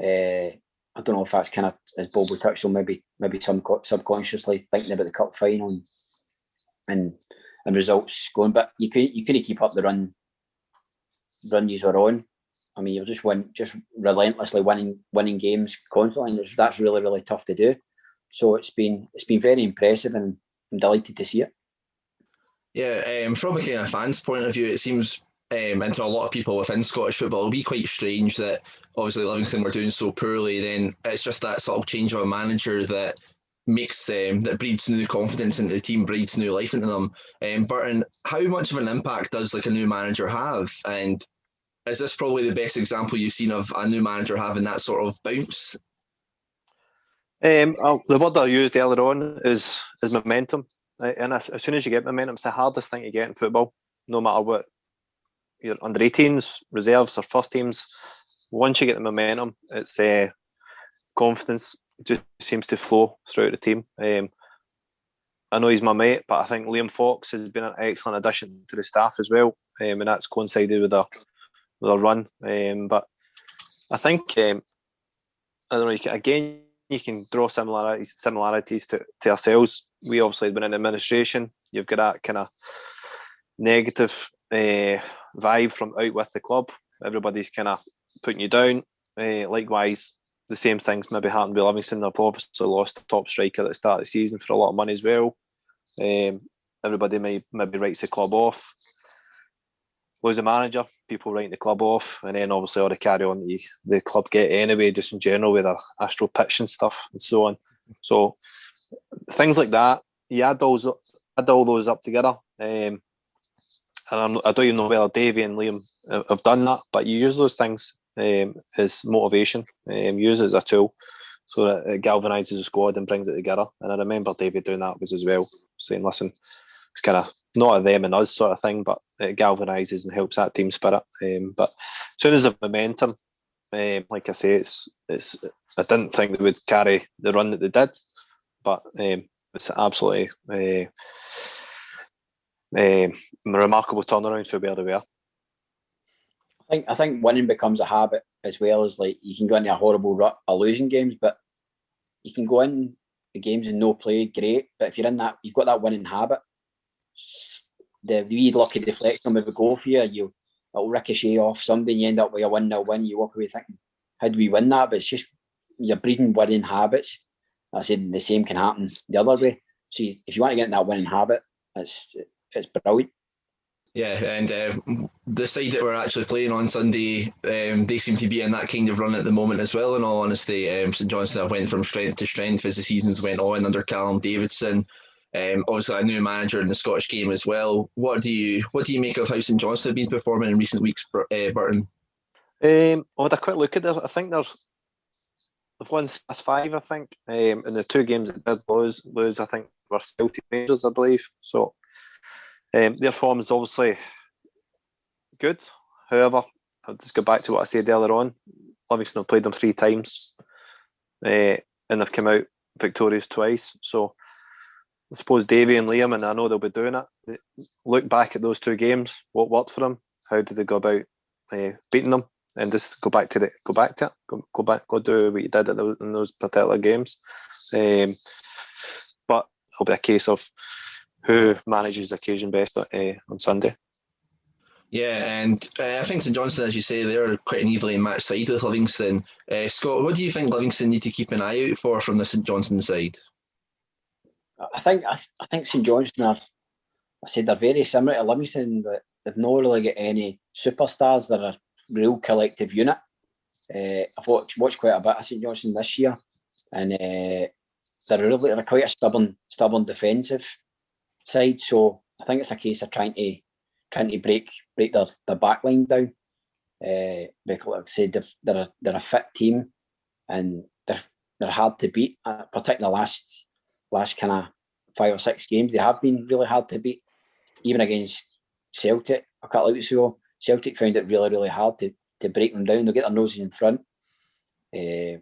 I: I don't know if that's kind of, as Bobo touched on, maybe subconsciously thinking about the cup final and results going, but you couldn't keep up the run you were on. I mean, you're just relentlessly winning games constantly, and that's really tough to do. So it's been very impressive, and I'm delighted to see it.
F: Yeah, from a kind of fan's point of view, it seems, and to a lot of people within Scottish football, it'll be quite strange that obviously Livingston were doing so poorly. Then it's just that sort of change of a manager that makes that breeds new confidence into the team, breeds new life into them. Burton, how much of an impact does like a new manager have? And is this probably the best example you've seen of a new manager having that sort of bounce?
D: The word that I used earlier on is momentum. And as soon as you get momentum, it's the hardest thing to get in football, no matter what you're under 18s, reserves, or first teams. Once you get the momentum, it's confidence just seems to flow throughout the team. I know he's my mate, but I think Liam Fox has been an excellent addition to the staff as well, and that's coincided with a run. But I think I don't know. You can draw similarities to ourselves. We obviously have been in administration. You've got that kind of negative vibe from out with the club. Everybody's kind of putting you down. Likewise, the same things maybe happened with Livingston. They've obviously lost the top striker at the start of the season for a lot of money as well. Everybody maybe writes the club off. Lose a manager, people writing the club off, and then obviously all the carry on the club get anyway, just in general with their astral pitch and stuff and so on. So things like that, you add all those up together. And I don't even know whether Davey and Liam have done that, but you use those things as motivation, use it as a tool so that it galvanises the squad and brings it together. And I remember David doing that as well, saying, listen, it's kind of not a them and us sort of thing, but it galvanises and helps that team spirit. But as soon as the momentum like I say, it's. I didn't think they would carry the run that they did, but it's absolutely remarkable turnaround for where they were.
I: I think winning becomes a habit as well as like you can go into a horrible rut of losing games, but you can go in the games and no play great. But if you're in that, you've got that winning habit. The wee lucky deflection will go for you. It'll ricochet off somebody. And you end up with a 1-0 win. You walk away thinking, "How do we win that?" But it's just you're breeding winning habits. I said the same can happen the other way. So if you want to get in that winning habit, it's brilliant.
F: Yeah, and the side that we're actually playing on Sunday, they seem to be in that kind of run at the moment as well. In all honesty, St Johnstone have went from strength to strength as the seasons went on under Callum Davidson. Obviously, a new manager in the Scottish game as well. What do you make of how St Johnstone have been performing in recent weeks, Burton?
D: I had a quick look at this. I think they've won 5, I think. In the 2 games that did lose, I think were Celtic Rangers, I believe. So their form is obviously good. However, I'll just go back to what I said earlier on. Livingston have played them 3 times, and they've come out victorious twice. So I suppose Davy and Liam, and I know they'll be doing it. Look back at those 2 games. What worked for them? How did they go about beating them? And just go back to it. Go do what you did in those particular games. But it'll be a case of who manages the occasion best on Sunday.
F: Yeah, and I think St Johnstone, as you say, they're quite an evenly matched side with Livingston. Scott, what do you think Livingston need to keep an eye out for from the St Johnstone side?
I: I think St Johnstone they're very similar to Livingston, but they've not really got any superstars. They're a real collective unit. I've watched quite a bit of St Johnstone this year, and they're quite a stubborn defensive side. So I think it's a case of trying to break their back line down. Because like I said, they're a fit team, and they're hard to beat. Particularly last kind of 5 or 6 games, they have been really hard to beat. Even against Celtic a couple of weeks ago, Celtic found it really, really hard to break them down. They'll get their noses in front. And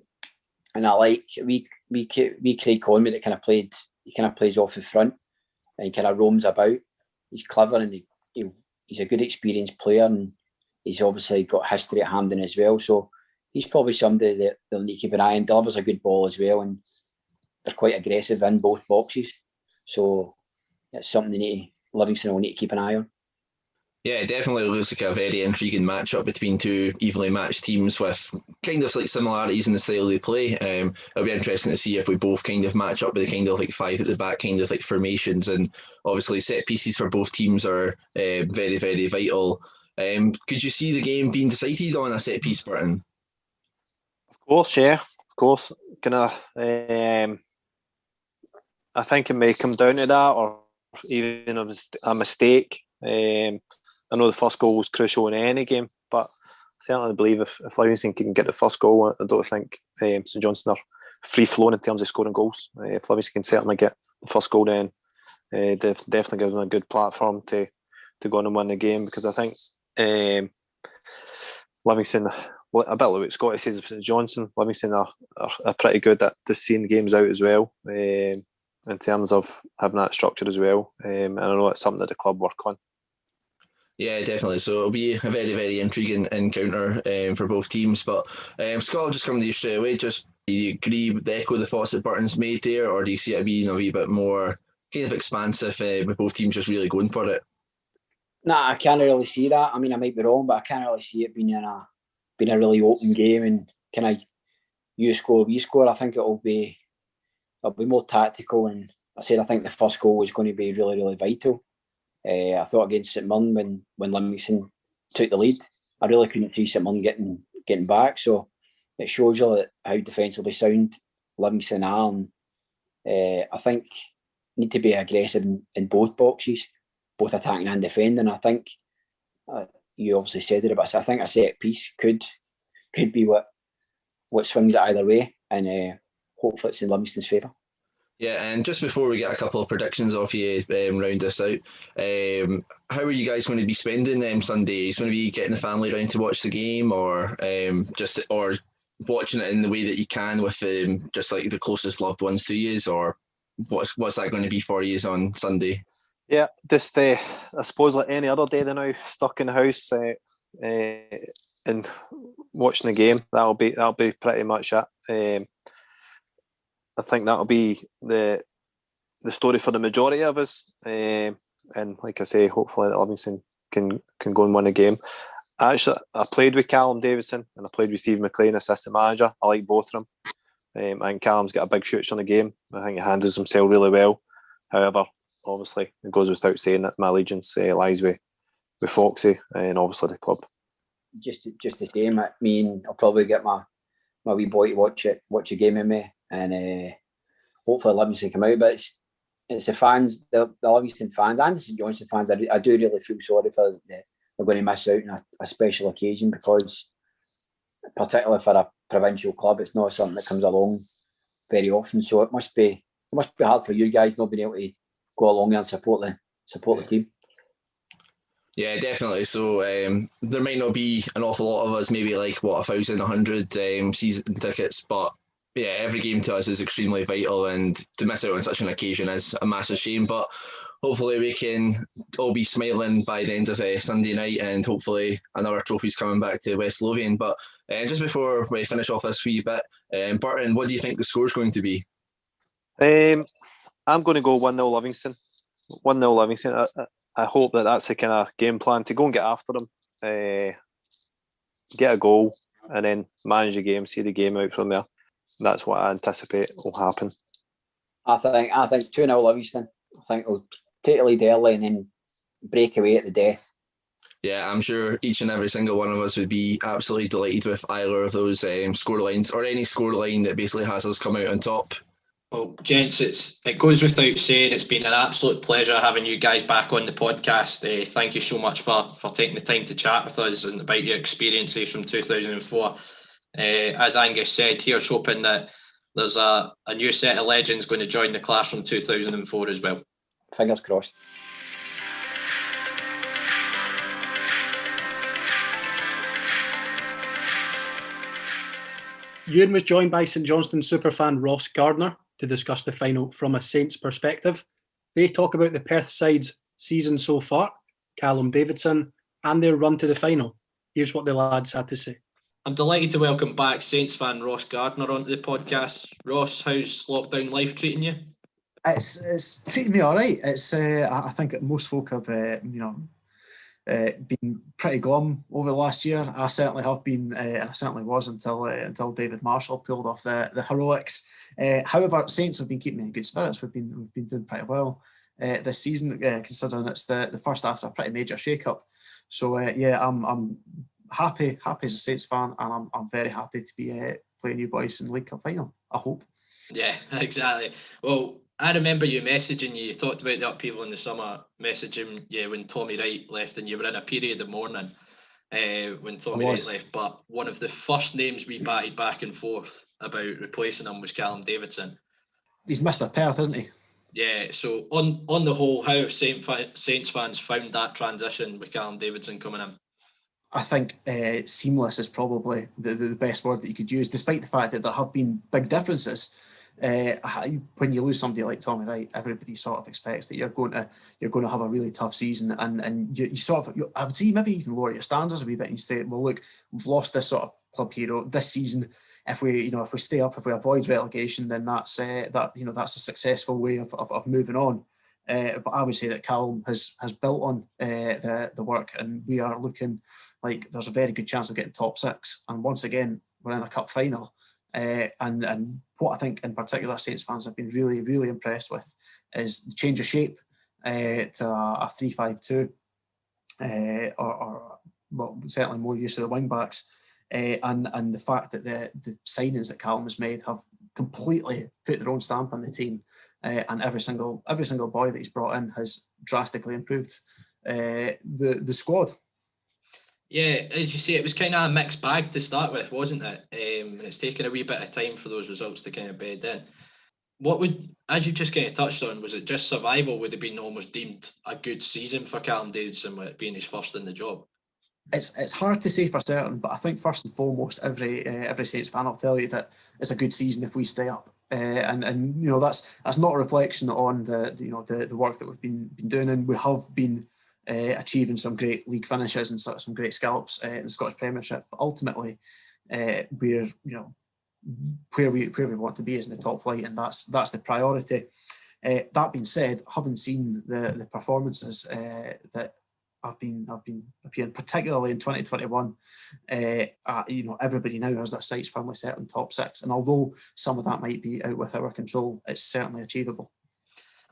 I: I like we Craig Conway that kind of plays off the front and he kind of roams about. He's clever and he's a good experienced player, and he's obviously got history at Hampden as well. So he's probably somebody that they'll need to keep an eye on. Delivers a good ball as well, and they're quite aggressive in both boxes. So it's something Livingston will need to keep an eye on.
F: Yeah, it definitely looks like a very intriguing matchup between 2 evenly matched teams with kind of like similarities in the style they play. It'll be interesting to see if we both kind of match up with the kind of like 5 at the back kind of like formations, and obviously set pieces for both teams are very, very vital. Could you see the game being decided on a set piece, Burton?
D: Of course, yeah. Of course. I think it may come down to that, or even a mistake. I know the first goal was crucial in any game, but I certainly believe if Livingston can get the first goal, I don't think St Johnstone are free-flowing in terms of scoring goals. If Livingston can certainly get the first goal, then definitely gives them a good platform to go on and win the game, because I think Livingston, a bit like what Scotty says of St Johnstone, Livingston are pretty good at just seeing games out as well, in terms of having that structure as well. And I know it's something that the club work on.
F: Yeah, definitely. So it'll be a very, very intriguing encounter for both teams. But Scott, I'll just come to you straight away. Just, do you agree with echo the thoughts that Burton's made there, or do you see it being a wee bit more kind of expansive with both teams just really going for it?
I: Nah, I can't really see that. I mean, I might be wrong, but I can't really see it being a really open game and kind of you score, we score. I think it'll be more tactical, and I think the first goal was going to be really, really vital. I thought against St Mirren when Livingston took the lead, I really couldn't see St Mirren getting back. So it shows you how defensively sound Livingston are. And, I think need to be aggressive in both boxes, both attacking and defending. I think you obviously said it, but I think a set piece could be what swings it either way, and hopefully it's in Livingston's favour.
F: Yeah, and just before we get a couple of predictions off you, round this out, how are you guys going to be spending Sunday? Are you going to be getting the family around to watch the game, or or watching it in the way that you can with just like the closest loved ones to you, or what's that going to be for you on Sunday?
D: Yeah, just I suppose like any other day, they're now stuck in the house and watching the game. That'll be pretty much it. I think that'll be the story for the majority of us. And like I say, hopefully Livingston can go and win a game. Actually, I played with Callum Davidson and I played with Steve McLean, assistant manager. I like both of them. I think Callum's got a big future in the game. I think he handles himself really well. However, obviously, it goes without saying that my allegiance lies with Foxy and obviously the club. Just
I: the same. I mean, I'll probably get my wee boy to watch a game with me, and hopefully Livingston come out. But it's the fans, the Livingston fans and the St Johnstone fans. I do really feel sorry for they're going to miss out on a special occasion, because particularly for a provincial club, it's not something that comes along very often. So it must be hard for you guys not being able to go along and support the team.
F: Yeah, definitely. So there might not be an awful lot of us, maybe like 1,100 season tickets, but yeah, every game to us is extremely vital, and to miss out on such an occasion is a massive shame. But hopefully we can all be smiling by the end of Sunday night, and hopefully another trophy's coming back to West Lothian. But just before we finish off this wee bit, Burton, what do you think the score's going to be?
D: I'm going to go 1-0 Livingston. 1-0 Livingston. I hope that's the kind of game plan to go and get after them, get a goal, and then manage the game, see the game out from there. That's what I anticipate will happen.
I: I think 2-0 Livingston. I think we'll take the lead early and then break away at the death.
F: Yeah, I'm sure each and every single one of us would be absolutely delighted with either of those scorelines, or any scoreline that basically has us come out on top.
E: Well, gents, it goes without saying, it's been an absolute pleasure having you guys back on the podcast. Thank you so much for taking the time to chat with us and about your experiences from 2004. As Angus said, here's hoping that there's a new set of legends going to join the class from 2004 as well.
I: Fingers crossed.
G: Ewan was joined by St Johnstone superfan Ross Gardiner to discuss the final from a Saints perspective. They talk about the Perth side's season so far, Callum Davidson, and their run to the final. Here's what the lads had to say.
E: I'm delighted to welcome back Saints fan Ross Gardiner onto the podcast. Ross, how's lockdown life treating you?
J: It's treating me all right. It's I think most folk have been pretty glum over the last year. I certainly have been, and I certainly was until David Marshall pulled off the heroics. However, Saints have been keeping me in good spirits. We've been doing pretty well this season, considering it's the first after a pretty major shake-up. So I'm happy as a Saints fan, and I'm very happy to be playing you boys in the League Cup final, I hope.
E: Yeah, exactly. Well, I remember you messaging you talked about the upheaval in the summer, messaging you when Tommy Wright left, and you were in a period of mourning when Tommy Wright left. But one of the first names we batted back and forth about replacing him was Callum Davidson.
J: He's Mr. Perth, isn't he?
E: Yeah, so on the whole, how have Saints fans found that transition with Callum Davidson coming in?
J: I think seamless is probably the best word that you could use, despite the fact that there have been big differences. When you lose somebody like Tommy Wright, everybody sort of expects that you're going to have a really tough season, and you sort of, I would say, maybe even lower your standards a wee bit and say, well, look, we've lost this sort of club hero this season. If we stay up, if we avoid relegation, then that's a successful way of moving on. But I would say that Callum has built on the work, and we are looking like there's a very good chance of getting top six. And once again, we're in a cup final. And what I think in particular Saints fans have been really, really impressed with is the change of shape to a 3-5-2, or certainly more use of the wing backs, and the fact that the signings that Callum has made have completely put their own stamp on the team, and every single boy that he's brought in has drastically improved the squad.
E: Yeah, as you say, it was kind of a mixed bag to start with, wasn't it? And it's taken a wee bit of time for those results to kind of bed in. What would, as you just kind of touched on, was it just survival would have been almost deemed a good season for Callum Davidson with it being his first in the job?
J: It's hard to say for certain, but I think first and foremost, every Saints fan will tell you that it's a good season if we stay up, and that's not a reflection on the work that we've been doing, and we have been achieving some great league finishes and some great scalps in the Scottish Premiership. But ultimately, we're where we want to be is in the top flight, and that's the priority. That being said, having seen the performances that I've been appearing, particularly in 2021. Everybody now has their sights firmly set on top six, and although some of that might be out with our control, it's certainly achievable.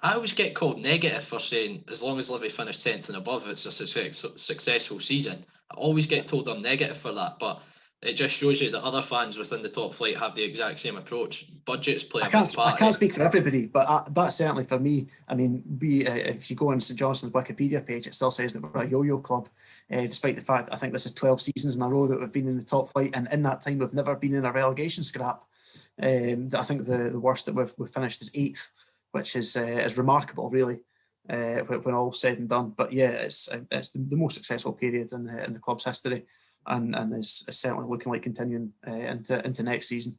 E: I always get called negative for saying as long as Livi finish 10th and above, it's a successful season. I always get told I'm negative for that, but it just shows you that other fans within the top flight have the exact same approach. Budgets play a big part.
J: I can't speak for everybody, but that's certainly for me. I mean, if you go on St Johnstone's Wikipedia page, it still says that we're a yo-yo club, despite the fact I think this is 12 seasons in a row that we've been in the top flight, and in that time we've never been in a relegation scrap. I think the worst that we've finished is 8th, which is remarkable, really, when all's said and done. But yeah, it's the most successful period in the club's history, and is certainly looking like continuing into next season.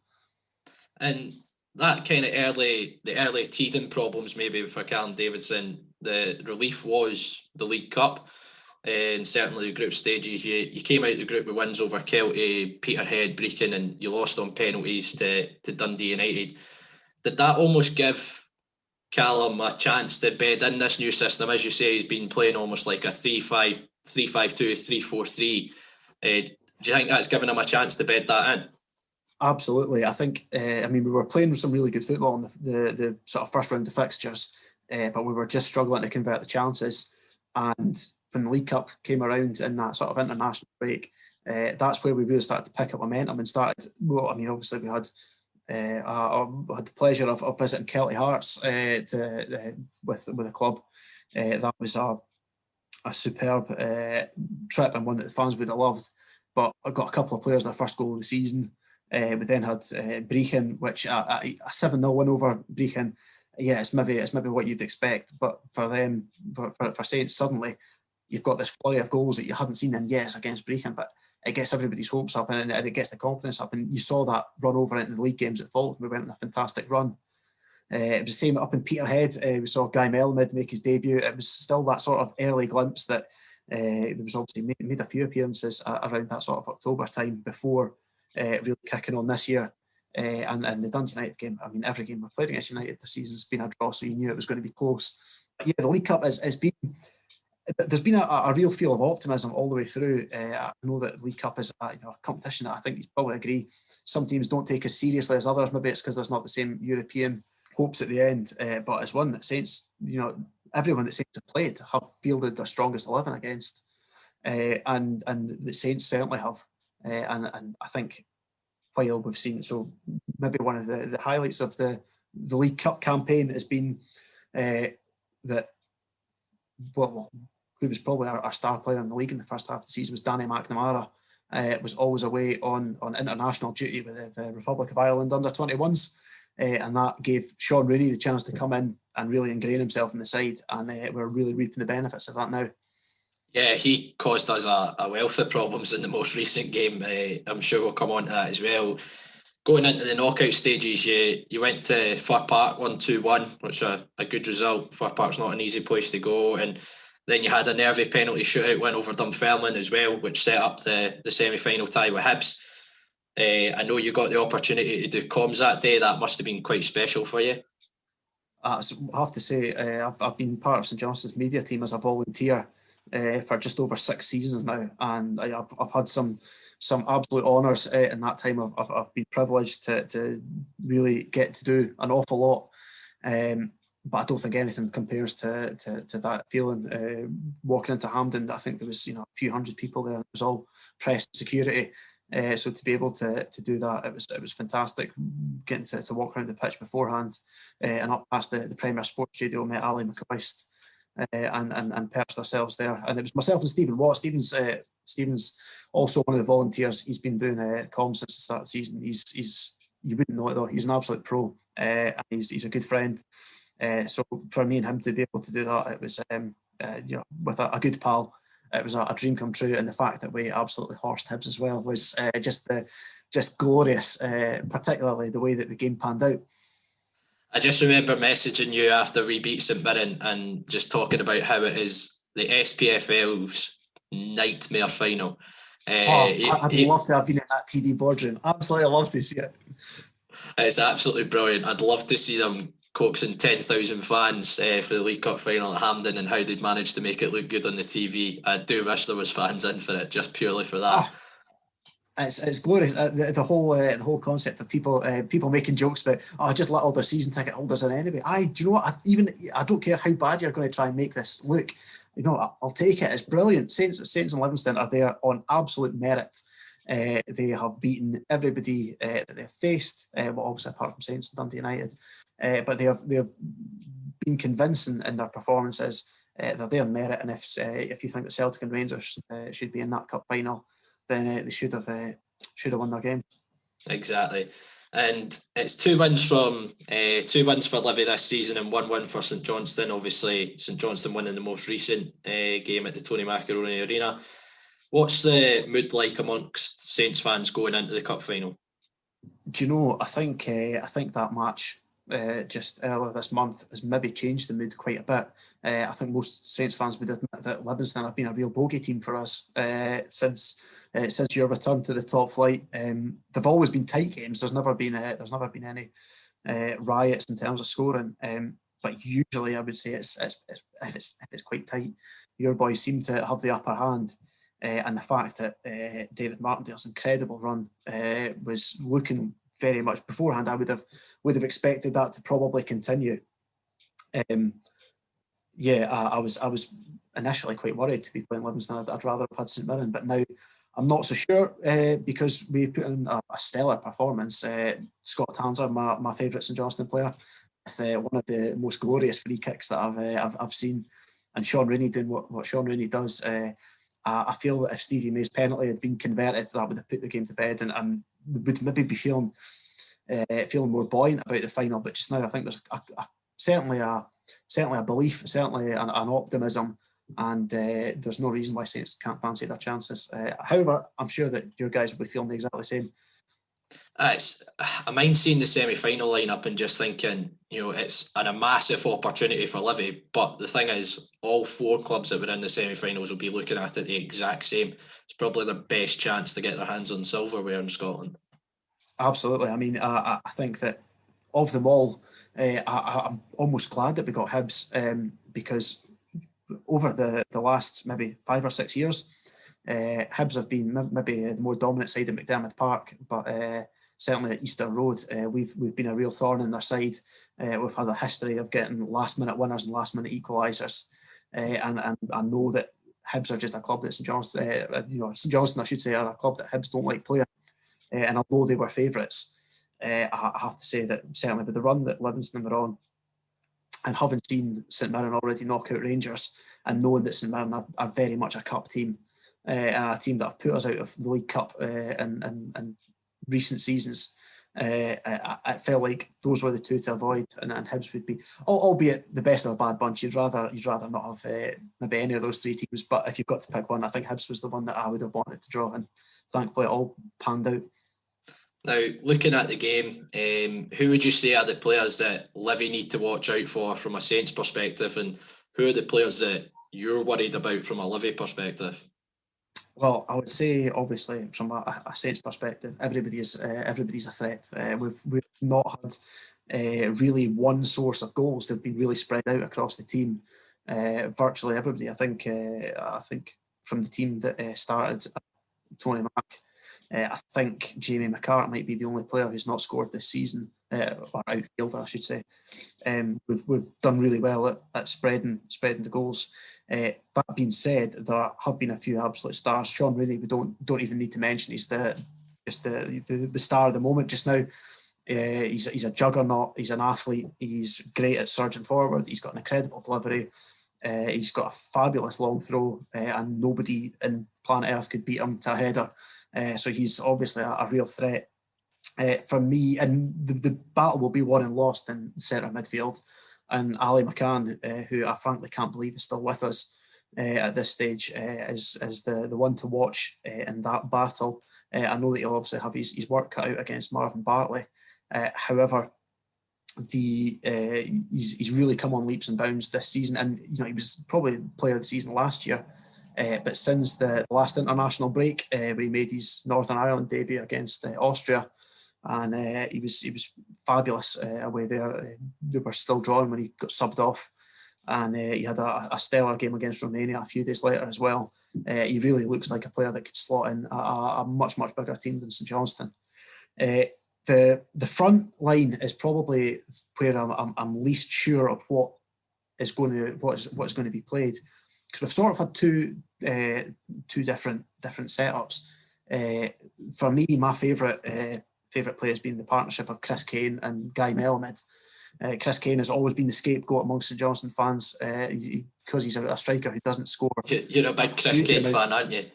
E: And that kind of early teething problems maybe for Callum Davidson, the relief was the League Cup, and certainly the group stages. You came out of the group with wins over Kelty, Peterhead, Brecon, and you lost on penalties to Dundee United. Did that almost give Callum a chance to bed in this new system? As you say, he's been playing almost like a 3-5, 3-5-2, 3-4-3. Do you think that's given him a chance to bed that in?
J: Absolutely. I think, we were playing some really good football in the sort of first round of fixtures, but we were just struggling to convert the chances. And when the League Cup came around in that sort of international break, that's where we really started to pick up momentum and started. Well, I mean, obviously we had the pleasure of visiting Kelty Hearts with the club. That was a superb trip, and one that the fans would have loved. But I got a couple of players their first goal of the season. We then had Brecon, which a 7-0 win over Brecon. Yeah, it's maybe what you'd expect, but for them, for Saints, suddenly you've got this flurry of goals that you haven't seen. And yes, against Brecon, but it gets everybody's hopes up, and it gets the confidence up. And you saw that run over into the league games at Falkirk. We went on a fantastic run. It was the same up in Peterhead. We saw Guy Melmid make his debut. It was still that sort of early glimpse that there was obviously made a few appearances around that sort of October time before really kicking on this year. And the Dundee United game, I mean, every game we've played against United this season has been a draw, so you knew it was going to be close. But yeah, the League Cup has been, there's been a real feel of optimism all the way through. I know that the League Cup is a competition that I think you probably agree some teams don't take as seriously as others. Maybe it's because there's not the same European hopes at the end, but it's one that Saints, everyone that Saints have played have fielded their strongest 11 against, and the Saints certainly have. And I think while we've seen, so maybe one of the highlights of the League Cup campaign has been that, well, who was probably our star player in the league in the first half of the season was Danny McNamara. Was always away on international duty with the Republic of Ireland under 21s. And that gave Sean Rooney the chance to come in and really ingrain himself in the side. And we're really reaping the benefits of that now.
E: Yeah, he caused us a wealth of problems in the most recent game. I'm sure we'll come on to that as well. Going into the knockout stages, you went to Fir Park 1-2-1, which is a good result. Fir Park's not an easy place to go. And then you had a nervy penalty shootout win over Dunfermline as well, which set up the semi-final tie with Hibs. I know you got the opportunity to do comms that day. That must have been quite special for you.
J: So I have to say, I've been part of St Johnstone's media team as a volunteer for just over 6 seasons now, and I've had some absolute honours in that time. I've been privileged to really get to do an awful lot, but I don't think anything compares to that feeling. Walking into Hampden, I think there was a few hundred people there. It was all press and security. So to be able to do that, it was fantastic. Getting to walk around the pitch beforehand and up past the Premier Sports Studio, met Ali McCoist and perched ourselves there. And it was myself and Stephen Watt. Stephen's also one of the volunteers. He's been doing comms since the start of the season. He's you wouldn't know it though. He's an absolute pro, and he's a good friend. So for me and him to be able to do that, it was with a good pal, it was a dream come true. And the fact that we absolutely horsed Hibs as well was just glorious, particularly the way that the game panned out.
E: I just remember messaging you after we beat St Mirren and just talking about how it is the SPFL's nightmare final.
J: I'd love to have been in that TV boardroom. Absolutely love to see it.
E: It's absolutely brilliant. I'd love to see them coaxing 10,000 fans for the League Cup final at Hampden, and how they'd managed to make it look good on the TV. I do wish there was fans in for it, just purely for that.
J: It's glorious. The whole concept of people making jokes about, just let all their season ticket holders in anyway. Do you know what? I don't care how bad you're going to try and make this look. I'll take it. It's brilliant. Saints and Livingston are there on absolute merit. They have beaten everybody that they've faced, obviously apart from Saints and Dundee United. But they have been convincing in their performances. They're there on merit, and if you think that Celtic and Rangers should be in that cup final, then they should have won their game.
E: Exactly. And it's 2 wins for Livi this season and 1 win for St Johnstone. Obviously, St Johnstone winning the most recent game at the Tony Macaroni Arena. What's the mood like amongst Saints fans going into the cup final?
J: Do you know? I think that match just earlier this month has maybe changed the mood quite a bit. I think most Saints fans would admit that Livingston have been a real bogey team for us since your return to the top flight. They've always been tight games. There's never been any riots in terms of scoring. But usually, I would say if it's quite tight, your boys seem to have the upper hand. And the fact that David Martindale's incredible run was looking very much beforehand, I would have expected that to probably continue. I was initially quite worried to be playing Livingston. I'd rather have had St Mirren, but now I'm not so sure because we put in a stellar performance. Scott Tanser, my favourite St Johnstone player, with one of the most glorious free kicks that I've seen, and Sean Rooney doing what Sean Rooney does. I feel that if Stevie May's penalty had been converted, that would have put the game to bed, and would maybe be feeling more buoyant about the final. But just now, I think there's certainly a belief, certainly an optimism, and there's no reason why Saints can't fancy their chances. However, I'm sure that your guys will be feeling exactly the same.
E: I mind seeing the semi-final lineup and just thinking, it's a massive opportunity for Livi. But the thing is, all 4 clubs that were in the semi-finals will be looking at it the exact same. It's probably their best chance to get their hands on silverware in Scotland.
J: Absolutely. I mean, I think that of them all, I'm almost glad that we got Hibs because over the last maybe 5 or 6 years, Hibs have been maybe the more dominant side at McDermott Park, but certainly at Easter Road, we've been a real thorn in their side. We've had a history of getting last-minute winners and last-minute equalisers, and I know that Hibs are just a club that St Johnstone, I should say, are a club that Hibs don't like playing. And although they were favourites, I have to say that certainly with the run that Livingston were on, and having seen St Mirren already knock out Rangers, and knowing that St Mirren are very much a cup team, a team that have put us out of the League Cup in recent seasons, I felt like those were the 2 to avoid, and Hibs would be, albeit the best of a bad bunch. You'd rather not have maybe any of those 3 teams, but if you've got to pick one, I think Hibs was the one that I would have wanted to draw, and thankfully it all panned out.
E: Now, looking at the game, who would you say are the players that Livi need to watch out for from a Saints perspective, and who are the players that you're worried about from a Livi perspective?
J: Well, I would say, obviously, from a Saints perspective, everybody's a threat. We've not had really one source of goals. They've been really spread out across the team. Virtually everybody, I think from the team that started Tony Mack, I think Jamie McCart might be the only player who's not scored this season, or outfielder, I should say. We've done really well at spreading the goals. That being said, there have been a few absolute stars. Sean Rooney, we don't even need to mention. He's the star of the moment just now. He's a juggernaut. He's an athlete. He's great at surging forward. He's got an incredible delivery. He's got a fabulous long throw, and nobody in planet Earth could beat him to a header. So he's obviously a real threat. for me, and the battle will be won and lost in centre midfield. And Ali McCann, who I frankly can't believe is still with us at this stage, is the one to watch in that battle. I know that he'll obviously have his work cut out against Marvin Bartley. However, he's really come on leaps and bounds this season, and he was probably player of the season last year. But since the last international break, where he made his Northern Ireland debut against Austria, and he was fabulous away there. They were still drawing when he got subbed off, and he had a stellar game against Romania a few days later as well. He really looks like a player that could slot in a much bigger team than St Johnstone. The front line is probably where I'm least sure of what is going to be played, because we've sort of had two different setups. For me, my favourite play has been the partnership of Chris Kane and Guy Melamed. Chris Kane has always been the scapegoat amongst St Johnstone fans because he's a striker who doesn't score.
E: You're a big Chris Kane fan, aren't you?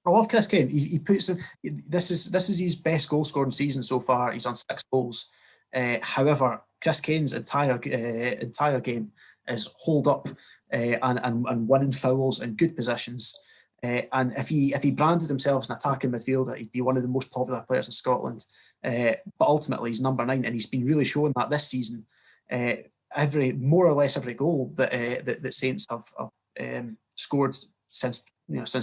J: I love Chris Kane. He puts this is his best goal scoring season so far. He's on 6 goals. However, Chris Kane's entire game is hold up and winning fouls and good positions. And if he branded himself as an attacking midfielder, he'd be one of the most popular players in Scotland. But ultimately, he's number 9, and he's been really showing that this season. More or less every goal that Saints have scored since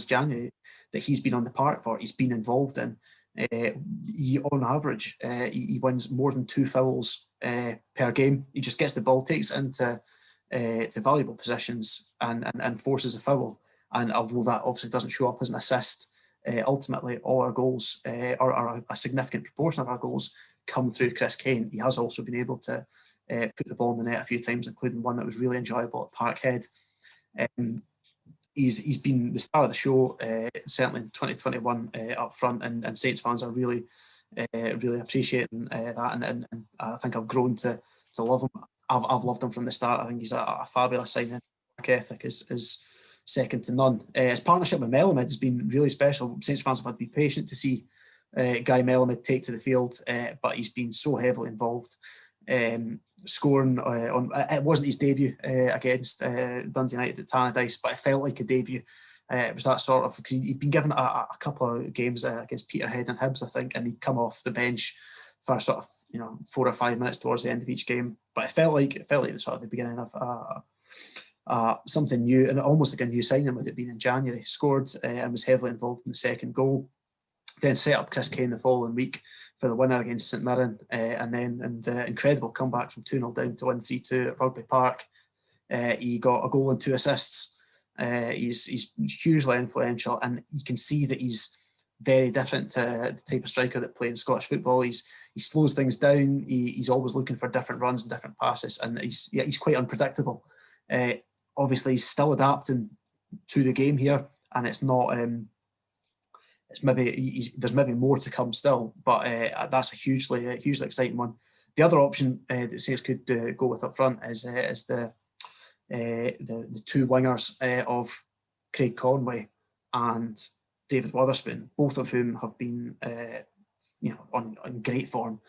J: January that he's been on the park for, he's been involved in. On average, he wins more than 2 fouls per game. He just gets the ball, takes it into valuable positions, and forces a foul. And although that obviously doesn't show up as an assist, ultimately all our goals, or a significant proportion of our goals, come through Chris Kane. He has also been able to put the ball in the net a few times, including one that was really enjoyable at Parkhead. He's been the star of the show, certainly in 2021 up front, and Saints fans are really appreciating that, and I think I've grown to love him. I've loved him from the start. I think he's a fabulous signing. Work ethic is second to none. His partnership with Melamed has been really special. Saints fans have had to be patient to see Guy Melamed take to the field, but he's been so heavily involved. Scoring on it wasn't his debut against Dundee United at Tannadice, but it felt like a debut. It was that sort of, because he'd been given a couple of games against Peterhead and Hibs, I think, and he'd come off the bench for sort of 4 or 5 minutes towards the end of each game. But it felt like the sort of the beginning of something new, and almost like a new signing with it being in January. Scored and was heavily involved in the second goal. Then set up Chris Kane the following week for the winner against St Mirren, and then in the incredible comeback from 2-0 down to win 3-2 at Rugby Park. He got a goal and 2 assists. He's hugely influential, and you can see that he's very different to the type of striker that played in Scottish football. He slows things down. He's always looking for different runs and different passes, and he's quite unpredictable. Obviously, he's still adapting to the game here, and it's not. There's maybe more to come still, but that's a hugely exciting one. The other option that Saints could go with up front is the 2 wingers of Craig Conway and David Witherspoon, both of whom have been on great form.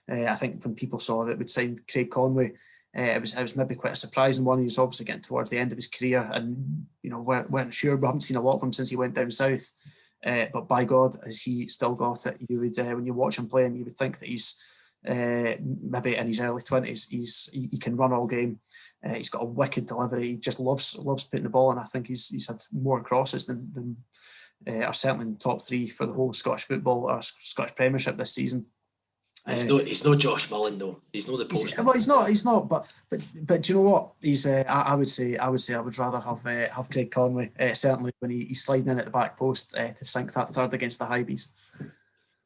J: I think when people saw that we'd signed Craig Conway, it was maybe quite a surprising one. He was obviously getting towards the end of his career, and weren't sure. We haven't seen a lot of him since he went down south. But by God, has he still got it? You would, when you watch him playing, you would think that he's maybe in his early 20s. He can run all game. He's got a wicked delivery. He just loves putting the ball, and I think he's had more crosses than are certainly in the top 3 for the whole of Scottish football or Scottish Premiership this season.
E: He's no Josh Mullen though. He's not the post.
J: Well, he's not. But do you know what? He's. I would say I would rather have Craig Conway. Certainly when he's sliding in at the back post to sink that third against the Highbies.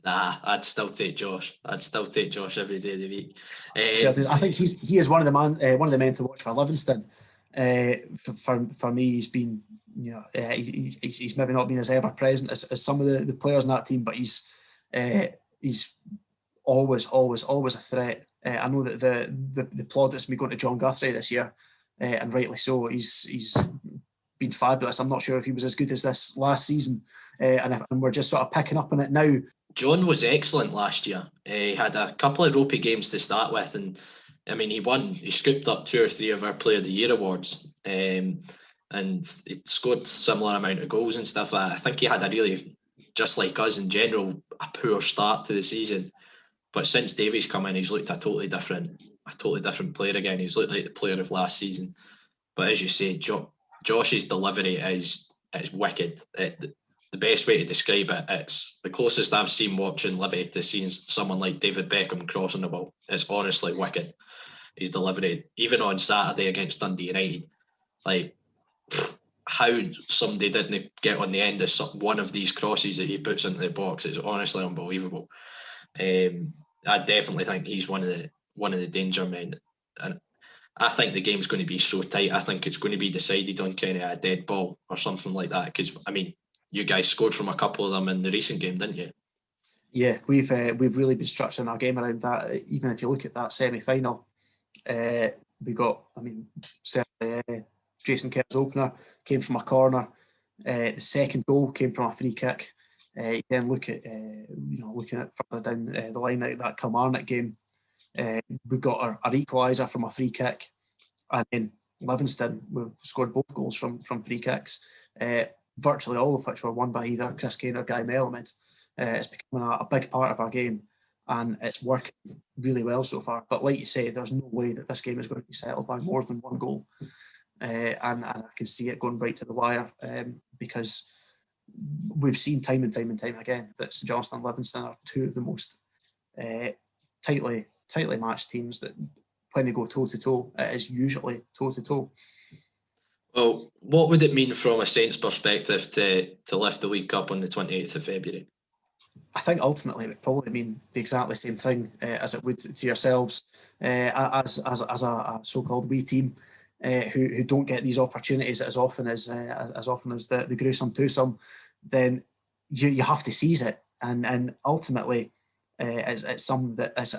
E: Nah, I'd still take Josh. Every day of the week.
J: I think he is one of the men to watch for Livingston. For me, he's been. He's maybe not been as ever present as some of the players in that team, but he's always a threat. I know that the plaudits may going to John Guthrie this year, and rightly so. He's been fabulous. I'm not sure if he was as good as this last season, and we're just sort of picking up on it now.
E: John was excellent last year. He had a couple of ropey games to start with, and I mean, he scooped up 2 or 3 of our Player of the Year awards, and he scored similar amount of goals and stuff. I think he had a really, just like us in general, a poor start to the season. But since Davies come in, he's looked a totally different player again. He's looked like the player of last season. But as you say, Josh's delivery is wicked. The best way to describe it, it's the closest I've seen watching Livi to seeing someone like David Beckham crossing the ball. It's honestly wicked. His delivery, even on Saturday against Dundee United, like how somebody didn't get on the end of one of these crosses that he puts into the box is honestly unbelievable. I definitely think he's one of the danger men, and I think the game's going to be so tight. I think it's going to be decided on kind of a dead ball or something like that. Because I mean, you guys scored from a couple of them in the recent game, didn't you?
J: Yeah, we've really been structuring our game around that. Even if you look at that semi-final, we got, I mean, certainly Jason Kerr's opener came from a corner. The second goal came from a free kick. You then look at, looking at further down the line out that Kilmarnock game, we got our equaliser from a free kick, and then Livingston, we've scored both goals from free kicks, virtually all of which were won by either Chris Kane or Guy Melamed. It's becoming a big part of our game, and it's working really well so far. But like you say, there's no way that this game is going to be settled by more than one goal, and I can see it going right to the wire, because we've seen time and time again that St Johnstone and Livingston are 2 of the most tightly matched teams that when they go toe-to-toe, it is usually toe-to-toe.
E: Well, what would it mean from a Saints perspective to lift the League Cup on the 28th of February?
J: I think ultimately it would probably mean the exactly same thing as it would to yourselves as a so-called wee team who don't get these opportunities as often as the gruesome twosome. Then you have to seize it, and ultimately it's something that is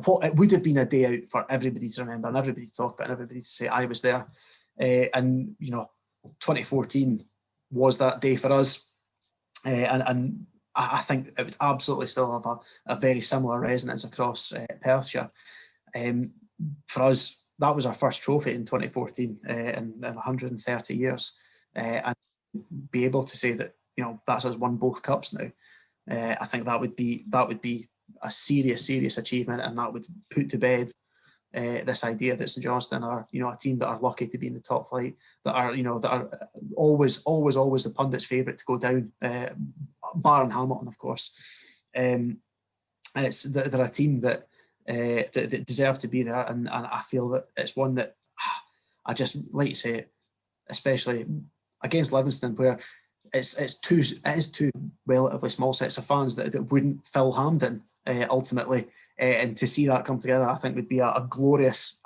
J: what it would have been a day out for everybody to remember and everybody to talk about and everybody to say I was there. And 2014 was that day for us, and I think it would absolutely still have a very similar resonance across Perthshire. For us, that was our first trophy in 2014 in 130 years, and be able to say that that's us won both cups now. I think that would be a serious achievement, and that would put to bed this idea that St Johnstone are a team that are lucky to be in the top flight, that are always the pundits' favourite to go down, barring Hamilton, of course. And they're a team that deserve to be there, and I feel that it's one that I just like to say, especially against Livingston, where it is two relatively small sets of fans that wouldn't fill Hampden ultimately, and to see that come together, I think would be a glorious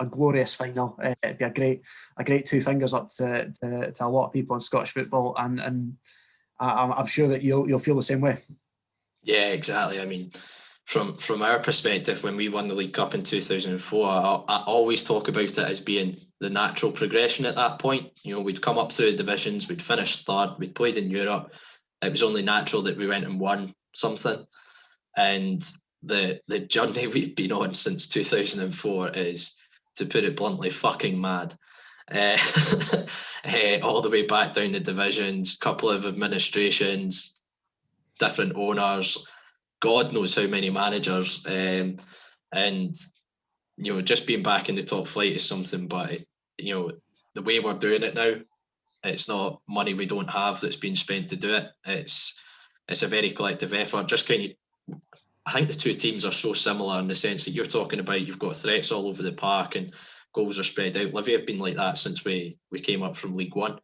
J: final. It'd be a great 2 fingers up to a lot of people in Scottish football, and I'm sure that you'll feel the same way.
E: Yeah, exactly. I mean, from our perspective, when we won the League Cup in 2004, I always talk about it as being the natural progression at that point. We'd come up through the divisions, we'd finished third, we'd played in Europe. It was only natural that we went and won something. And the journey we've been on since 2004 is, to put it bluntly, fucking mad. All the way back down the divisions, couple of administrations, different owners, God knows how many managers, and just being back in the top flight is something. But the way we're doing it now, it's not money we don't have that's being spent to do it. It's a very collective effort. Just I think the 2 teams are so similar in the sense that you're talking about. You've got threats all over the park and goals are spread out. Livi have been like that since we came up from League One.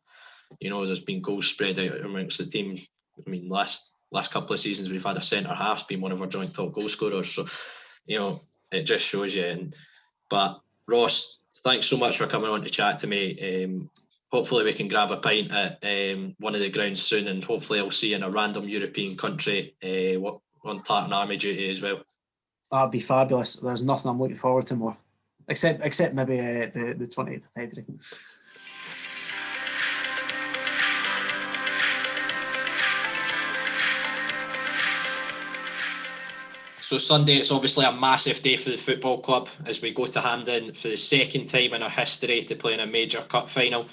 E: There's been goals spread out amongst the team. I mean, last couple of seasons we've had a centre half being one of our joint top goal scorers. So, it just shows you. But Ross, thanks so much for coming on to chat to me. Hopefully we can grab a pint at one of the grounds soon, and hopefully I'll see you in a random European country on Tartan Army duty as well.
J: That'd be fabulous. There's nothing I'm looking forward to more, except maybe the 28th of February.
E: So Sunday, it's obviously a massive day for the football club as we go to Hampden for the second time in our history to play in a major cup final.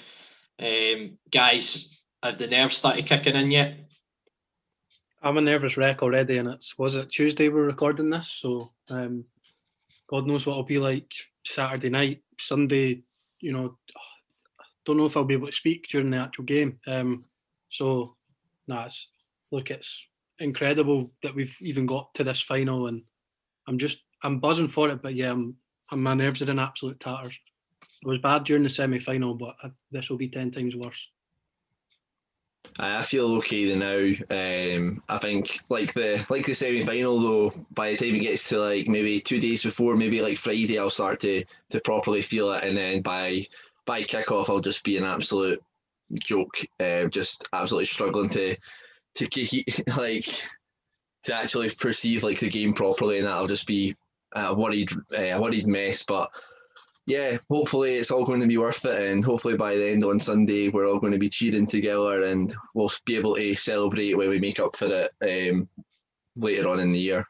E: Guys, have the nerves started kicking in yet?
G: I'm a nervous wreck already, and was it Tuesday we're recording this? So God knows what it'll be like Saturday night, Sunday. Don't know if I'll be able to speak during the actual game. It's incredible that we've even got to this final, and I'm buzzing for it. But yeah, my nerves are in absolute tatters. It was bad during the semi-final, but this will be 10 times worse.
F: I feel okay now. I think like the semi-final though, by the time it gets to like maybe 2 days before, maybe like Friday, I'll start to properly feel it, and then by kick-off, I'll just be an absolute joke. Just absolutely struggling to to actually perceive like the game properly, and that'll just be a worried mess. But yeah, hopefully it's all going to be worth it, and hopefully by the end on Sunday we're all going to be cheering together, and we'll be able to celebrate when we make up for it later on in the year.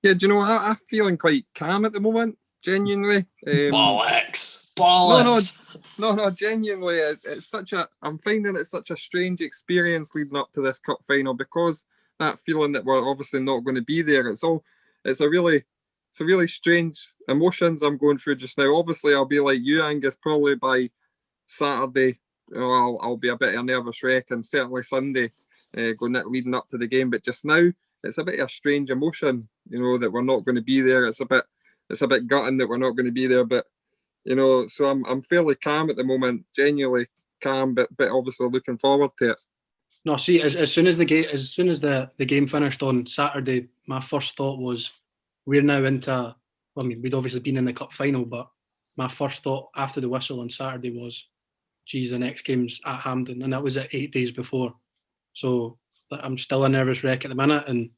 F: Yeah, do you know, I'm feeling quite calm at the moment, genuinely.
E: Bollocks!
F: No, genuinely, I'm finding it such a strange experience leading up to this cup final, because that feeling that we're obviously not going to be there. It's a really strange emotions I'm going through just now. Obviously, I'll be like you, Angus, probably by Saturday, I'll be a bit of a nervous wreck, and certainly Sunday, leading up to the game. But just now, it's a bit of a strange emotion, that we're not going to be there. It's a bit gutting that we're not going to be there, but so I'm fairly calm at the moment, genuinely calm, but obviously looking forward to it.
G: No, see, as soon as the game finished on Saturday, my first thought was, we're now into. We'd obviously been in the cup final, but my first thought after the whistle on Saturday was, geez, the next game's at Hampden, and that was at 8 days before. So I'm still a nervous wreck at the minute, and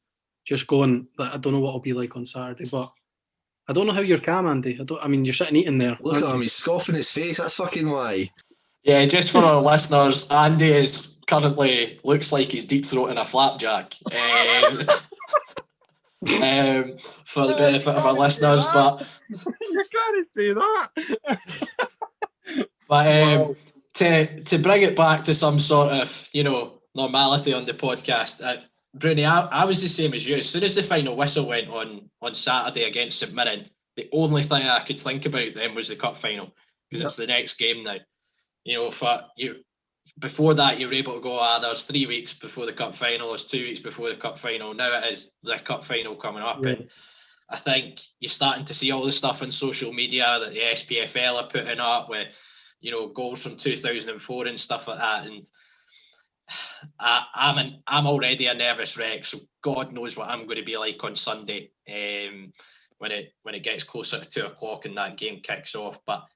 G: just going, I don't know what it'll be like on Saturday, but I don't know how you're calm, Andy. You're sitting eating there.
F: Look at him, he's scoffing his face. That's fucking why.
E: Yeah, just for our listeners, Andy is currently looks like he's deep throating a flapjack. For the benefit of our listeners, but
H: you can't say that.
E: But to bring it back to some sort of normality on the podcast, Bruni, I was the same as you. As soon as the final whistle went on Saturday against St Mirren, the only thing I could think about then was the cup final, because it's the next game now. Before that, you were able to go, there's 3 weeks before the cup final, there's 2 weeks before the cup final. Now it is the cup final coming up, and I think you're starting to see all the stuff on social media that the SPFL are putting up with, goals from 2004 and stuff like that, and I'm already a nervous wreck, so God knows what I'm going to be like on Sunday when it gets closer to 2 o'clock and that game kicks off. But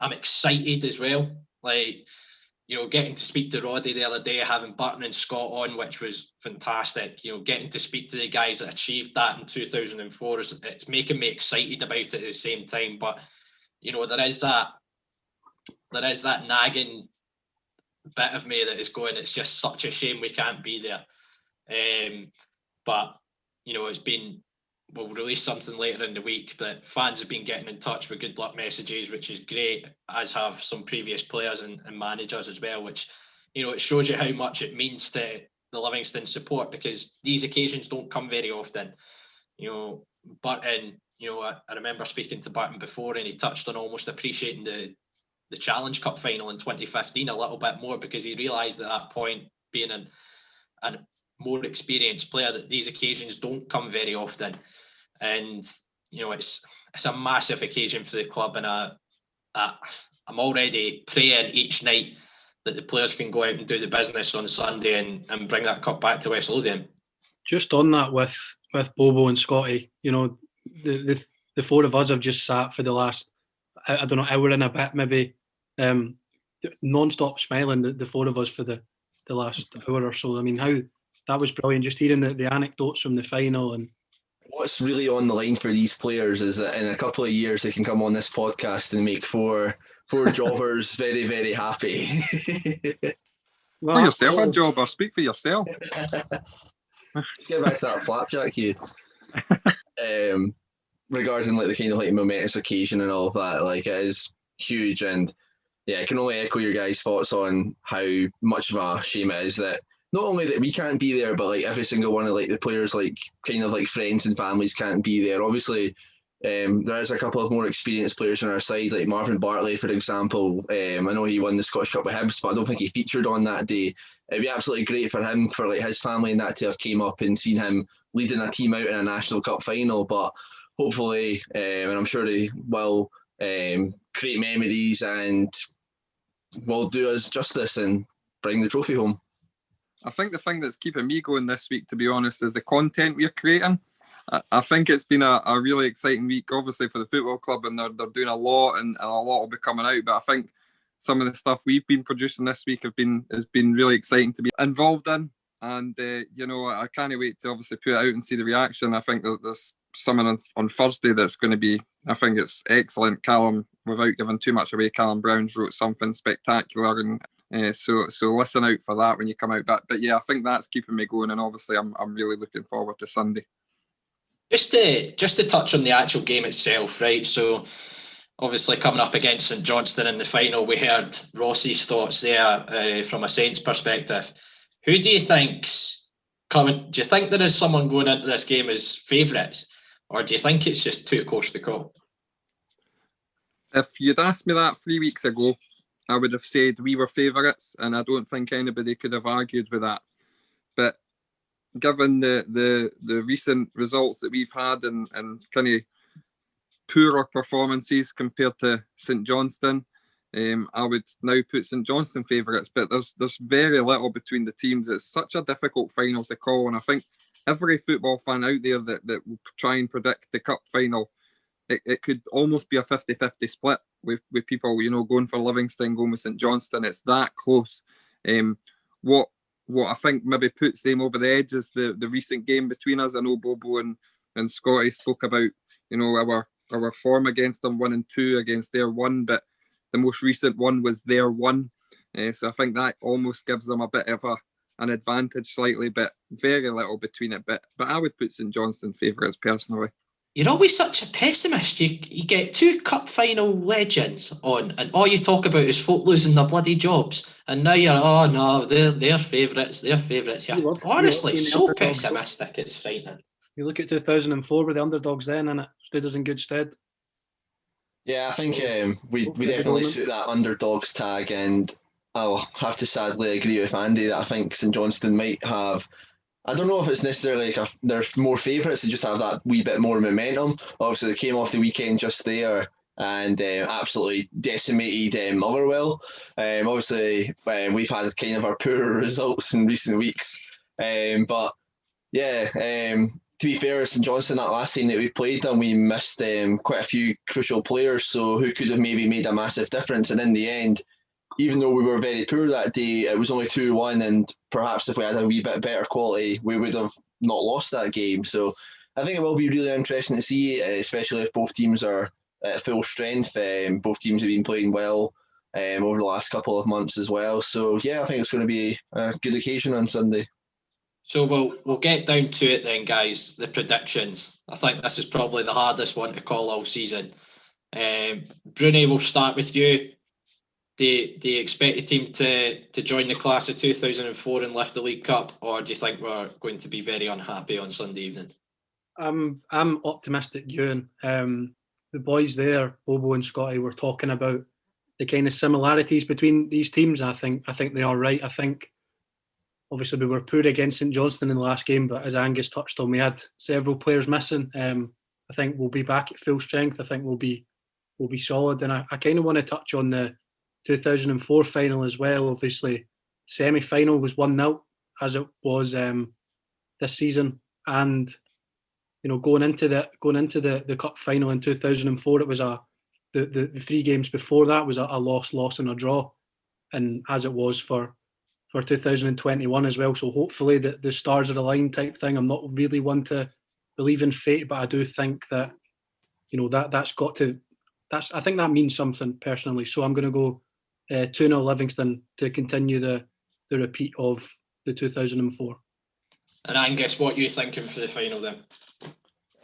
E: I'm excited as well, getting to speak to Roddy the other day, having Burton and Scott on, which was fantastic. Getting to speak to the guys that achieved that in 2004, it's making me excited about it at the same time. But there is that nagging bit of me that is going, it's just such a shame we can't be there. But it's been, we'll release something later in the week, but fans have been getting in touch with good luck messages, which is great, as have some previous players and managers as well, which it shows you how much it means to the Livingston support, because these occasions don't come very often. Burton, I remember speaking to Burton before, and he touched on almost appreciating the Challenge Cup final in 2015 a little bit more, because he realised at that point, being a more experienced player, that these occasions don't come very often. And it's a massive occasion for the club, and I'm already praying each night that the players can go out and do the business on Sunday and bring that cup back to West Lothian.
G: Just on that with Bobo and Scotty, the four of us have just sat for the last, I don't know, hour and a bit maybe, non-stop smiling, the four of us, for the last hour or so. How that was brilliant, just hearing the anecdotes from the final. And
F: what's really on the line for these players is that in a couple of years they can come on this podcast and make four jobbers very, very happy.
H: Well, yourself a jobber, speak for yourself.
F: Get back to that flapjack, you. Regarding like the kind of like momentous occasion and all of that, like it is huge, and yeah, I can only echo your guys' thoughts on how much of a shame it is that not only that we can't be there, but like every single one of like the players, like kind of like friends and families can't be there. Obviously, there is a couple of more experienced players on our side, like Marvin Bartley, for example. I know he won the Scottish Cup with Hibs, but I don't think he featured on that day. It'd be absolutely great for him, for like his family and that to have came up and seen him leading a team out in a National Cup final. But hopefully, and I'm sure they will create memories and will do us justice and bring the trophy home.
H: I think the thing that's keeping me going this week, to be honest, is the content we're creating. I think it's been a really exciting week, obviously, for the football club, and they're doing a lot, and a lot will be coming out. But I think some of the stuff we've been producing this week has been really exciting to be involved in. And, I can't wait to obviously put it out and see the reaction. I think that there's something on Thursday that's going to be, I think it's excellent. Callum, without giving too much away, Callum Brown's wrote something spectacular, and so listen out for that when you come out. But yeah, I think that's keeping me going, and obviously I'm really looking forward to Sunday. Just
E: to touch on the actual game itself, right? So obviously coming up against St Johnstone in the final, we heard Ross's thoughts there from a Saints perspective. Who do you think's coming? Do you think there is someone going into this game as favourites, or do you think it's just too close to call?
H: If you'd asked me that 3 weeks ago, I would have said we were favourites, and I don't think anybody could have argued with that. But given the recent results that we've had and kind of poorer performances compared to St Johnstone, I would now put St Johnstone favourites. But there's very little between the teams. It's such a difficult final to call, and I think every football fan out there that will try and predict the cup final, it could almost be a 50-50 split with people, going for Livingston, going with St Johnstone. It's that close. What I think maybe puts them over the edge is the recent game between us. I know Bobo and Scotty spoke about, our form against them, 1-2 against their 1, but the most recent one was their 1. So I think that almost gives them a bit of an advantage slightly, but very little between it. But I would put St Johnstone favourites personally.
E: You're always such a pessimist. You get 2 cup final legends on, and all you talk about is folk losing their bloody jobs. And now you're, oh no, they're favourites, they're favourites. You're honestly so pessimistic, it's frightening.
G: You look at 2004 with the underdogs then, and it stood us in good stead.
F: Yeah, I think we definitely suit that underdogs tag, and I'll have to sadly agree with Andy that I think St Johnstone might have, I don't know if it's necessarily like there's more favourites, they just have that wee bit more momentum. Obviously, they came off the weekend just there and absolutely decimated Motherwell. Obviously, we've had kind of our poorer results in recent weeks. But yeah, to be fair, St Johnstone, that last time that we played them, we missed quite a few crucial players, so who could have maybe made a massive difference. And in the end, even though we were very poor that day, it was only 2-1, and perhaps if we had a wee bit better quality, we would have not lost that game. So I think it will be really interesting to see, especially if both teams are at full strength. Both teams have been playing well over the last couple of months as well. So yeah, I think it's going to be a good occasion on Sunday.
E: So we'll get down to it then, guys. The predictions. I think this is probably the hardest one to call all season. Bruni, we'll start with you. Do you expect the team to join the class of 2004 and lift the League Cup, or do you think we're going to be very unhappy on Sunday evening? I'm
G: optimistic, Ewan. The boys there, Bobo and Scotty, were talking about the kind of similarities between these teams. I think they are right. I think obviously we were poor against St Johnstone in the last game, but as Angus touched on, we had several players missing. I think we'll be back at full strength. I think we'll be solid, and I kind of want to touch on the 2004 final as well. Obviously, semi-final was 1-0 as it was this season, and going into the cup final in 2004, it was the 3 games before that was a loss and a draw, and as it was for 2021 as well. So hopefully the stars are aligned type thing. I'm not really one to believe in fate, but I do think that I think that means something personally. So I'm going to go 2-0 Livingston to continue the repeat of the 2004.
E: And Angus, what are you thinking for the final then?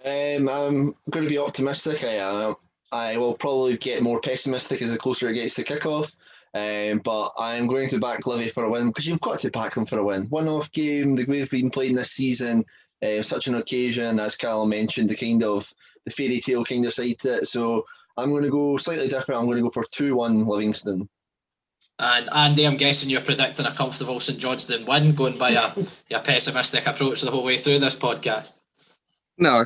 F: I'm going to be optimistic. I will probably get more pessimistic as the closer it gets to kick-off. But I'm going to back Livi for a win, because you've got to back them for a win. One-off game, the way we've been playing this season, such an occasion, as Callum mentioned, the fairy tale kind of side to it. So I'm going to go slightly different. I'm going to go for 2-1 Livingston.
E: And Andy, I'm guessing you're predicting a comfortable St Johnstone win, going by a pessimistic approach the whole way through this podcast.
H: No,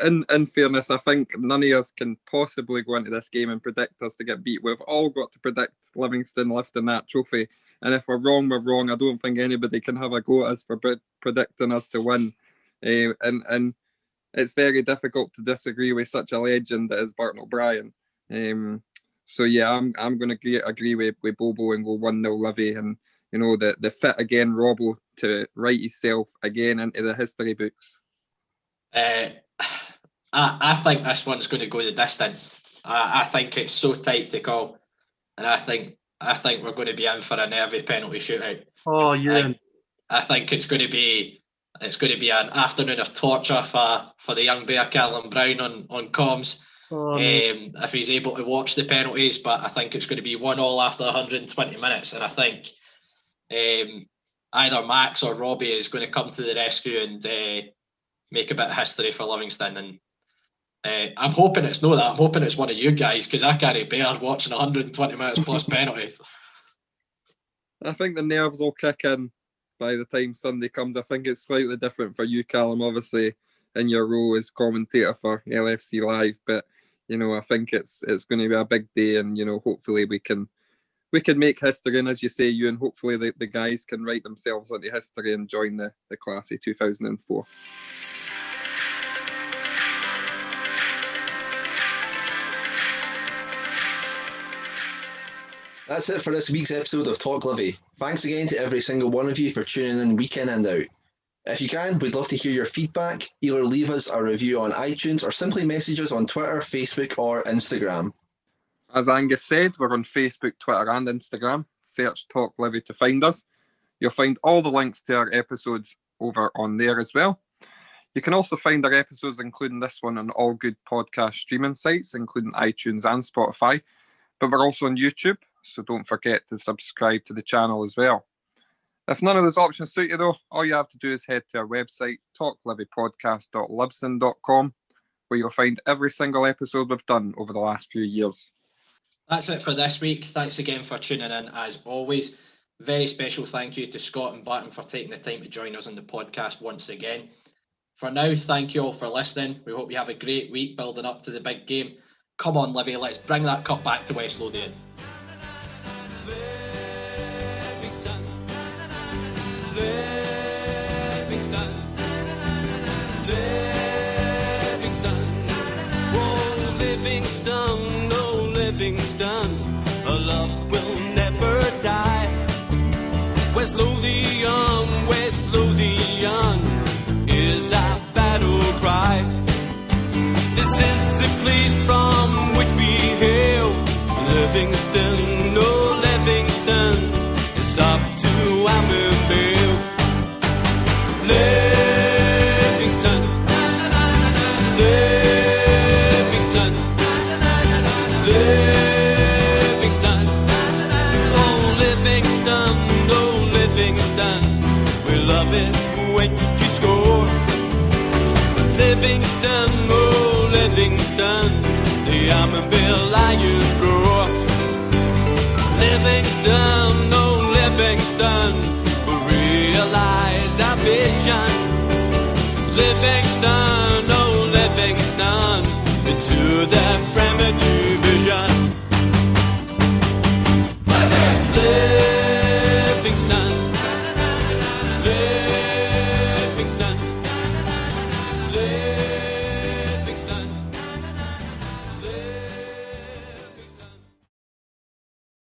H: in fairness, I think none of us can possibly go into this game and predict us to get beat. We've all got to predict Livingston lifting that trophy. And if we're wrong, we're wrong. I don't think anybody can have a go at us for predicting us to win. And it's very difficult to disagree with such a legend as Burton O'Brien. So yeah, I'm going to agree with Bobo and go 1-0 Livi. And, you know, the fit again, Robbo, to write himself again into the history books.
E: I think this one's going to go the distance. I think it's so tight to call, and I think we're going to be in for a nervy penalty shootout.
G: Oh, Ewan.
E: I think it's going to be an afternoon of torture for the young bear Callum Brown on comms. If he's able to watch the penalties, but I think it's going to be 1-1 after 120 minutes, and I think either Max or Robbie is going to come to the rescue and make a bit of history for Livingston. And I'm hoping it's not that. I'm hoping it's one of you guys, because I can't bear watching 120 minutes plus penalties.
H: I think the nerves will kick in by the time Sunday comes. I think it's slightly different for you, Callum, obviously, in your role as commentator for LFC Live. But, you know, I think it's going to be a big day, and, you know, hopefully we can make history. And as you say, Ewan, hopefully the guys can write themselves into history and join the classy 2004.
F: That's it for this week's episode of Talk Livi. Thanks again to every single one of you for tuning in week in and out. If you can, we'd love to hear your feedback. Either leave us a review on iTunes or simply message us on Twitter, Facebook or Instagram.
H: As Angus said, we're on Facebook, Twitter and Instagram. Search Talk Livi to find us. You'll find all the links to our episodes over on there as well. You can also find our episodes, including this one, on all good podcast streaming sites, including iTunes and Spotify. But we're also on YouTube, so don't forget to subscribe to the channel as well. If none of those options suit you though, all you have to do is head to our website, talklivipodcast.libsyn.com, where you'll find every single episode we've done over the last few years.
E: That's it for this week. Thanks again for tuning in as always. Very special thank you to Scott and Barton for taking the time to join us on the podcast once again. For now, thank you all for listening. We hope you have a great week building up to the big game. Come on, Livi, let's bring that cup back to West Lothian.
A: A love will never die. West Lothian is our battle cry. This is the place from which we hail. Livingston, oh Livingston, it's up to Ambervale. Livingston, Livingston, Livingston, oh Livingston, oh Livingston, we love it when you score. Livingston, oh Livingston, the Ambervale Lions roar. Livingston, oh Livingston, we realize our vision. Livingston, oh Livingston, into the